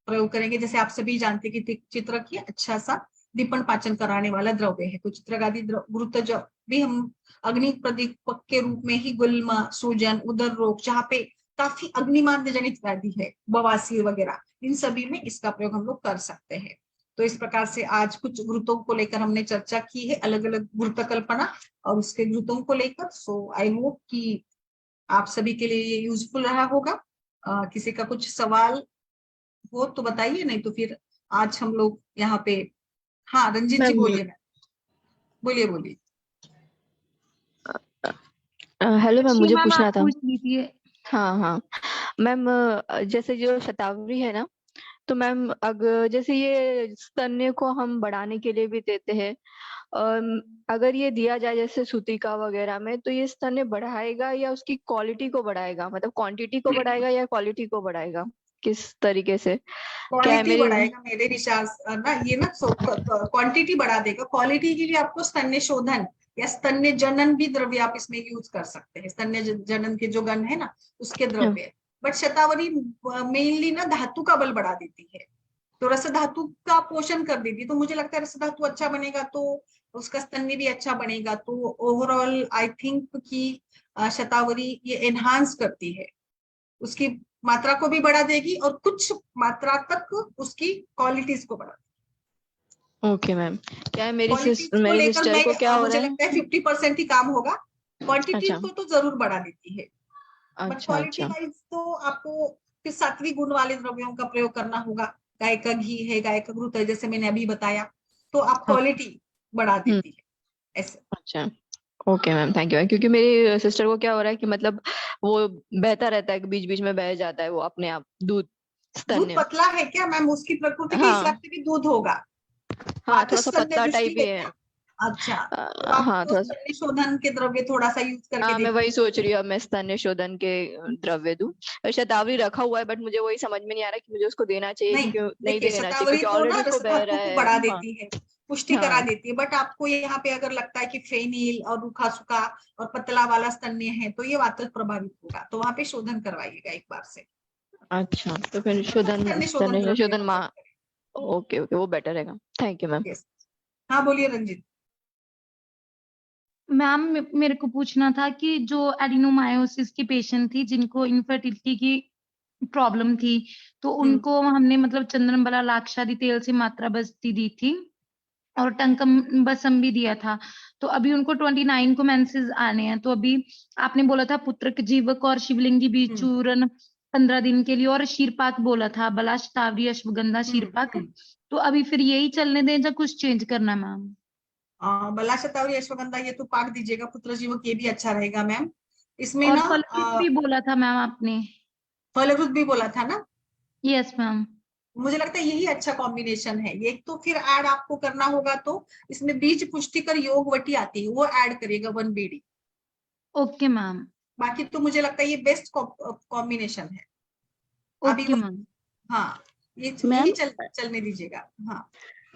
A: प्रयोग करेंगे। जैसे आप सभी जानते हैं कि चित्रक ये अच्छा सा दीपन पाचन कराने वाला द्रव्य है, तो चित्रकादि घृत जब भी हम अग्नि प्रदीपक के रूप में ही गुल्म, सूजन, उदर रोग, जहाँ पे काफी अग्निमाद्य जनित व्याधि है, बवासीर वगैरह, इन सभी में इसका प्रयोग हम लोग कर सकते हैं। तो इस प्रकार से आज कुछ घृतों को लेकर हमने चर्चा की है, अलग अलग घृत कल्पना और उसके घृतों को लेकर। सो आई होप कि आप सभी के लिए ये यूजफुल रहा होगा। किसी का कुछ सवाल हो तो बताइए, नहीं तो फिर आज हम लोग यहाँ पे, हाँ रंजीत जी बोलिए, बोलिए बोलिए।
E: हेलो मैम, मुझे
B: मैम
E: पूछना
B: आप
E: था।
B: पूछ लीजिए।
E: हाँ मैम, जैसे जो शतावरी है ना, तो मैम अगर जैसे ये स्तन्य को हम बढ़ाने के लिए भी देते हैं, अगर ये दिया जाए जैसे सूतिका वगैरह में, तो ये स्तन्य बढ़ाएगा या उसकी क्वालिटी को बढ़ाएगा, मतलब क्वांटिटी को बढ़ाएगा या क्वालिटी को बढ़ाएगा, किस तरीके से? क्या है
A: क्वालिटी
E: मेरी
A: बढ़ाएगा मेरे विचार ना, ये ना क्वांटिटी बढ़ा देगा, क्वालिटी के लिए आपको स्तन्य शोधन या स्तन्य जनन भी द्रव्य आप इसमें यूज कर सकते हैं, स्तन्य जनन के जो गण है ना उसके द्रव्य। बट शतावरी मेनली ना धातु का बल बढ़ा देती है, तो रस धातु का पोषण कर देती है, तो मुझे लगता है रस धातु अच्छा बनेगा तो उसका स्तन्य भी अच्छा बनेगा, तो ओवरऑल आई थिंक कि शतावरी ये एनहांस करती है, उसकी मात्रा को भी बढ़ा देगी और कुछ मात्रा तक उसकी क्वालिटीज को बढ़ा।
E: ओके मैम, क्या है मेरी
A: क्वालिटीज को लेकर
E: सिस्टर को क्या हो
A: मुझे
E: रहा है?
A: लगता है 50% ही काम होगा, क्वांटिटी
E: अच्छा
A: को तो जरूर बढ़ा देती है, बट
E: अच्छा
A: क्वालिटी
E: अच्छा
A: वाइज तो आपको फिर सात्विक गुण वाले द्रव्यों का प्रयोग करना होगा। गाय का घी है, गाय का घृत है, जैसे मैंने अभी बताया, तो आप
E: हाँ।
A: क्वालिटी बढ़ा देती है ऐसे।
E: अच्छा ओके मैम, थैंक यू। क्योंकि मेरी सिस्टर को क्या हो रहा है कि मतलब वो बहता रहता है, बीच बीच में बह जाता है वो अपने आप, दूध
A: दूध
E: स्तन्य।
A: पतला है क्या मैम? उसकी प्रकृति के हिसाब
E: हाँ
A: से भी दूध होगा,
E: हाँ, थोड़ा सा
A: मातृस्तन्य
E: पतला टाइप
A: दृष्टि
E: ही
A: है
E: है।
A: क्या? अच्छा, तो आप
E: हाँ
A: तो
E: थोड़ा
A: स्तन्य शोधन के द्रव्य थोड़ा सा यूज करके
E: हाँ मैं
A: देखिए।
E: वही सोच रही हूँ, अब मैं स्तन्य शोधन के द्रव्य दूं। और शतावरी रखा हुआ है, बट मुझे वही समझ में नहीं आ रहा कि मुझे उसको देना चाहिए कि
A: नहीं,
E: क्यों नहीं
A: देखिए
E: देना चाहिए,
A: शतावरी
E: क्योंकि
A: तो ना
E: ऑलरेडी उसको बह
A: रक्तों
E: रहा
A: को
E: है।
A: बढ़ा
E: हाँ
A: देती है, पुष्टि करा
E: हाँ
A: देती है, बट आपको यहाँ पे अगर लगता है कि फेनिल और रूखा सूखा और पतला वाला स्तन्य है तो ये वातज प्रभावित होगा, तो वहां पे शोधन करवाइएगा एक बार से।
E: अच्छा, तो फिर शोधन
A: स्तन्य शोधन
E: स्तन्य
A: द्रव्य
E: शोधन
A: का
E: माँ।
A: उपयोग करें।
E: ओके ओके, वो बेटर रहेगा। Thank you ma'am.
A: यस, हाँ बोलिए रंजित।
F: मैम मेरे को पूछना था कि जो एडिनोमायोसिस की पेशेंट थी जिनको इनफर्टिलिटी की प्रॉब्लम थी, तो उनको हमने मतलब चंद्रमबला लाक्षादी तेल से मात्रा बस्ती दी थी और टंकम बसम भी दिया था। तो अभी उनको 29 को मेंसेस आने हैं, तो अभी आपने बोला था पुत्रक जीवक और शिवलिंगी बीज चूर्ण 15 दिन के लिए, और शीरपाक बोला था, बला शतावरी अश्वगंधा शीरपाक। तो अभी फिर यही चलने दें या कुछ चेंज करना है मैम?
A: बला शतावरी अश्वगंधा ये तो पाक दीजिएगा, पुत्र जीवक ये भी अच्छा रहेगा मैम। इसमें
F: और
A: ना
F: फलपित भी बोला था मैम आपने।
A: फलरुद्ध भी बोला था ना।
F: Yes ma'am.
A: मुझे लगता है यही अच्छा कॉम्बिनेशन है ये। तो फिर ऐड आपको करना होगा तो इसमें बीज पुष्टिकर योगवटी आती है, वो ऐड करिएगा 1 बीडी।
F: Okay ma'am.
A: बाकी तो मुझे लगता है ये बेस्ट कॉम्बिनेशन है अभी।
F: Okay ma'am.
A: हाँ, यही
D: मैम
A: चलने दीजिएगा। हाँ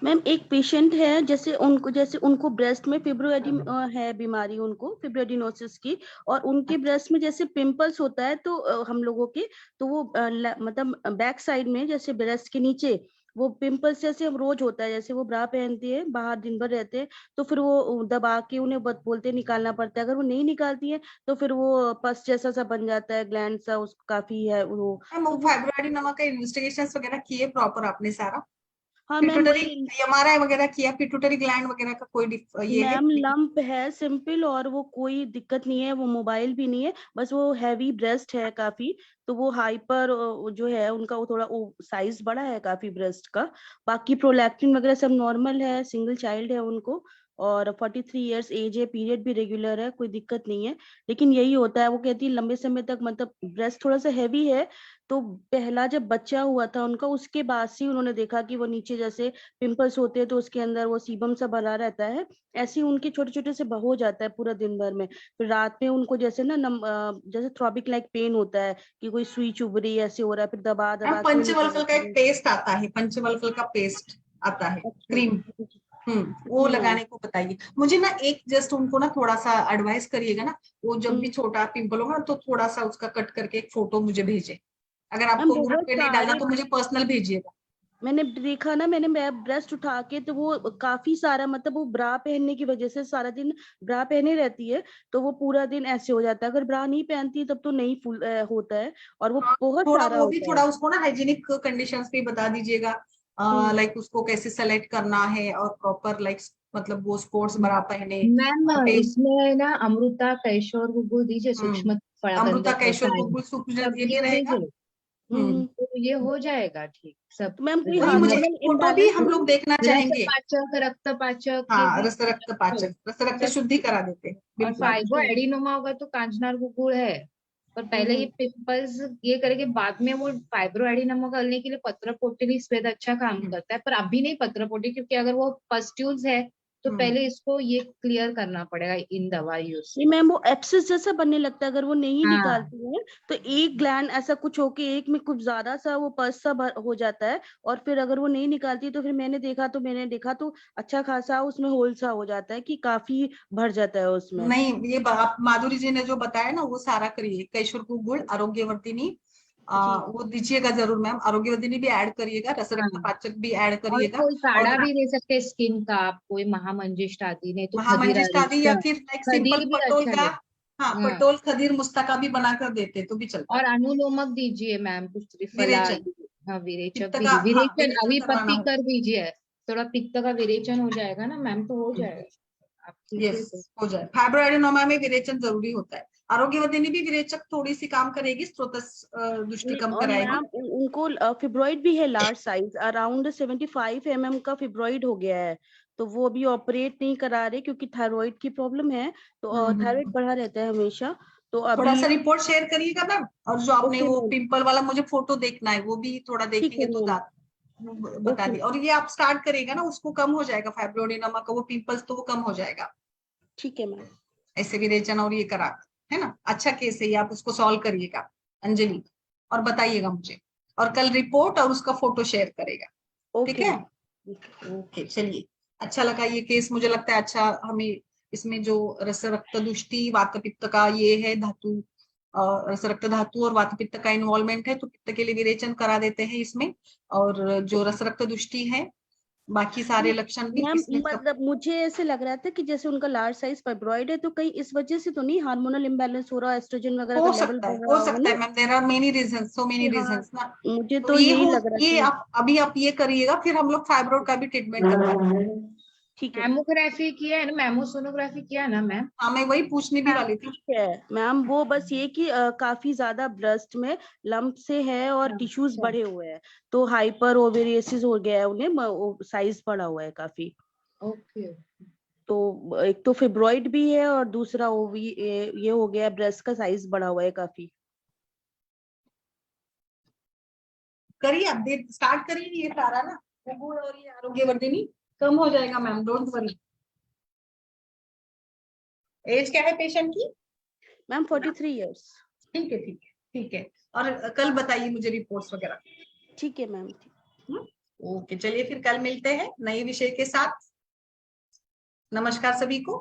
D: मैम एक पेशेंट है, जैसे उनको ब्रेस्ट में फिब्रोएडी है बीमारी, उनको फिब्रोएडिनोसिस की, और उनके ब्रेस्ट में जैसे पिंपल्स होता है, तो हम लोगों के, तो वो मतलब बैक साइड में जैसे ब्रेस्ट के नीचे वो पिंपल्स जैसे हम रोज होता है, जैसे वो ब्रा पहनती है बाहर दिन भर रहते हैं, तो फिर वो दबा के उन्हें बोलते निकालना पड़ता है। अगर वो नहीं निकालती है तो फिर वो पस जैसा सा बन जाता है, ग्लैंड सा उस काफी है वो।
A: मैम, वो फाइब्रोएडिनोमा का इन्वेस्टिगेशन वगैरह किए प्रॉपर आपने सारा?
D: हाँ मैम
A: पिट्यूटरी
D: वही
A: एमआरआई वगैरह किया? पिट्यूटरी ग्लैंड वगैरह का कोई ये है?
D: मैम लंप है सिंपल, और वो कोई दिक्कत नहीं है, वो मोबाइल भी नहीं है, बस वो हैवी ब्रेस्ट है काफी, तो वो हाइपर जो है उनका, वो थोड़ा साइज बड़ा है काफी ब्रेस्ट का। बाकी प्रोलैक्टिन वगैरह सब नॉर्मल है, सिंगल चाइल्ड है उनको, और 43 इयर्स एज है, पीरियड भी रेगुलर है, कोई दिक्कत नहीं है। लेकिन यही होता है, वो कहती है लंबे समय तक मतलब ब्रेस्ट थोड़ा सा हैवी है, तो पहला जब बच्चा हुआ था उनका, उसके बाद से उन्होंने देखा कि वो नीचे जैसे पिंपल्स होते हैं तो उसके अंदर वो सीबम सा भरा रहता है, ऐसे ही उनके छोटे छोटे से हो जाता है पूरा दिन भर में। फिर रात में उनको जैसे ना जैसे थ्रॉबिक लाइक पेन होता है कि कोई सुई चुभ रही है, ऐसे हो रहा है, फिर दबा
A: मैम,
D: दबा के
A: पंचवल्कल का एक
D: निकालते
A: पेस्ट आता है, पंचवल्कल का पेस्ट आता है,
D: हैं।
A: क्रीम। वो
D: जी मैम।
A: लगाने को बताइए मुझे ना। एक जस्ट उनको ना थोड़ा सा एडवाइस करिएगा ना, वो जब भी छोटा पिंपल होगा तो थोड़ा सा उसका कट करके एक फोटो मुझे भेजे। अगर
D: मैम
A: आपको ग्रुप
D: बहुत
A: पे नहीं डालना
D: सारे
A: तो मुझे पर्सनल भेजिएगा।
D: मैंने देखा ना, मैंने ब्रेस्ट उठा के, तो वो काफी सारा, मतलब वो ब्रा पहनने की वजह से सारा दिन ब्रा पहने रहती है, तो वो पूरा दिन ऐसे हो जाता है। अगर ब्रा नहीं पहनती तब तो नहीं फुल होता है, और वो
A: हाँ,
D: बहुत
A: थोड़ा
D: सारा
A: वो भी
D: होता है।
A: थोड़ा उसको ना हाइजीनिक कंडीशंस भी बता दीजिएगा, लाइक उसको कैसे सेलेक्ट करना है और प्रॉपर लाइक मतलब वो स्पोर्ट्स बरा पहने।
B: मैम इसमें ना अमृता कैशोर गुगुल दीजिए, सूक्ष्म
A: अमृता
B: फड़ाबंदर
A: कैशोर
B: रसायन,
A: गुगुल सुप्रजत
B: सब
A: ये भी
B: ये
A: रहेगा।
B: दीजिए, तो ये हो जाएगा ठीक सब।
D: तो मैम कोई
A: वही मुझे
B: मतलब
A: एक
D: हार्मोनल
A: फोटो भी
D: इम्बैलेंस
A: हम
D: तो
A: लोग
D: नहीं?
A: देखना चाहेंगे।
B: रक्त पाचक ये
A: हाँ,
B: भी
A: रक्त पाचक, रक्त
B: सब
A: शुद्धि
B: ठीक।
A: करा देते हैं,
B: और
A: बिल्कुल।
B: फाइब्रो एडिनोमा होगा तो कांचनार गुगुल है, पर पहले ये पिंपल्स ये करेंगे, बाद में वो फाइब्रो एडिनोमा करने के लिए पत्र पोटली स्वेद अच्छा काम करता है, पर अभी नहीं पत्र पोटली, क्योंकि अगर वो पस्ट्यूल्स है तो पहले इसको ये क्लियर करना पड़ेगा इन दवाइयों से।
D: नहीं मैम, वो एब्सेस जैसा बनने लगता है अगर वो नहीं
B: हाँ
D: निकालती है, तो एक ग्लैंड ऐसा कुछ होके एक में कुछ ज्यादा सा वो पस सा हो जाता है, और फिर अगर वो नहीं निकालती तो फिर मैंने देखा तो अच्छा खासा उसमें होल सा हो जाता है, कि काफी भर जाता है उसमें।
A: नहीं, ये आप माधुरी जी ने जो बताया ना वो सारा करिए। कैशोर को गुड़, आरोग्यवर्धिनी
D: जी
A: वो दीजिएगा जरूर मैम। आरोग्यवर्धिनी भी ऐड करिएगा, रस रक्त
B: हाँ।
A: पाचक भी ऐड
B: और
A: करिएगा।
B: कोई काढ़ा
A: और
B: भी दे सकते हैं स्किन का आप, कोई महामंजिष्ट आदि, नहीं तो खदीरा
A: महामंजिष्ट आदि, या फिर लाइक सिंपल
B: खदीर भी
A: पटोल
B: अच्छा
A: का।
B: है।
A: हाँ,
B: हाँ।
A: पटोल खदीर मुस्तका भी बनाकर देते तो भी चलता
B: और
A: है।
B: अनुलोमक दीजिए मैम, कुछ त्रिफला।
A: विरेचन,
B: हाँ विरेचक
A: पित्त
B: भी
A: का, हाँ
B: विरेचन
A: विरेचन
B: अभी
A: करवाना
B: पत्ती
A: होगा।
B: कर दीजिए, थोड़ा पित्त का विरेचन हो जाएगा ना मैम, तो हो जाएगा आप कीजिए तो।
A: यस, हो जाए। फाइब्रो एडिनोमा में विरेचन जरूरी होता है। आरोग्यवर्धिनी भी विरेचक थोड़ी सी काम करेगी, स्त्रोतस दृष्टि कम
D: और
A: कराएगी।
D: मैम उनको फिब्रॉइड भी है लार्ज साइज, अराउंड 75 mm का फिब्रॉइड हो गया है, तो वो अभी ऑपरेट नहीं करा रहे क्योंकि थायराइड की प्रॉब्लम है, तो थायराइड बढ़ा रहता है हमेशा, तो
A: थोड़ा
D: अभी।
A: सा रिपोर्ट शेयर करिएगा मैम। और जो आपने
D: ओके
A: वो
D: मैम,
A: पिंपल वाला मुझे फोटो देखना है, वो भी थोड़ा
D: ठीक
A: देखेंगे
D: है
A: तो
D: मैम।
A: ज्यादा। बता दिया। और ये आप स्टार्ट करेगा ना, उसको कम हो जाएगा फाइब्रोएडेनोमा का वो पिंपल्स, तो वो कम हो जाएगा।
D: ठीक है मैम।
A: ऐसे विरेचन और ये करा, है ना, अच्छा केस है ये, आप उसको सॉल्व करिएगा अंजलि, और बताइएगा मुझे, और कल रिपोर्ट और उसका फोटो शेयर करेगा, ठीक
D: ओके
A: है?
D: मैम।
A: ओके, चलिए, अच्छा लगा ये केस, मुझे लगता है अच्छा, हमें इसमें जो रस रक्त दुष्टि वात पित्त का ये है धातु, रस रक्त धातु और वात पित्त का इन्वॉल्वमेंट है, तो पित्त के लिए विरेचन करा देते हैं इसमें। और जो रस रक्त दुष्टि है, बाकी सारे लक्षण भी
D: मैम
A: इसमें सब।
D: मतलब मुझे ऐसे लग रहा था कि जैसे उनका लार्ज साइज फाइब्रॉइड है, तो कहीं इस वजह से तो नहीं हार्मोनल इम्बैलेंस हो रहा, एस्ट्रोजन वगैरह का
A: हो
D: लेवल
A: सकता है,
D: बढ़
A: हो
D: रहा हो
A: सकता है
D: ना?
A: Ma'am, there are many reasons, so many
D: हाँ,
A: रीजंस ना।
D: मुझे
A: तो
D: तो
A: ये
D: यही
A: हो,
D: लग रहा
A: ये
D: था।
A: आप अभी आप ये करिएगा, फिर हम लोग फाइब्रोइड का भी ट्रीटमेंट करवाएंगे।
D: ठीक है।
B: मैमोग्राफी किया है ना, मैमोसोनोग्राफी किया है ना मैम?
A: हाँ, मैं वही पूछने भी
D: मैम
A: वाली थी।
D: ठीक है मैम, वो बस ये कि काफी ज्यादा ब्रेस्ट में लंप से है और टिश्यूज
B: अच्छा,
D: बढ़े हुए हैं, तो हाइपर ओवेरियसिस हो गया है उन्हें, साइज बढ़ा हुआ है काफी।
B: ओके।
D: तो एक तो फिब्रॉइड भी है और दूसरा ओवी ये हो गया, ब्रेस्ट का साइज बढ़ा हुआ है काफी।
A: करिए, आप दे स्टार्ट करिए ये सारा ना, गुड़ और ये आरोग्यवर्धिनी, कम हो जाएगा मैम, डोंट वरी। एज क्या है पेशेंट की?
D: Ma'am 43 years.
A: ठीक है, ठीक है, ठीक है। और कल बताइए मुझे रिपोर्ट्स वगैरह।
D: ठीक है मैम।
A: ओके, चलिए फिर कल मिलते हैं नए विषय के साथ। नमस्कार सभी को।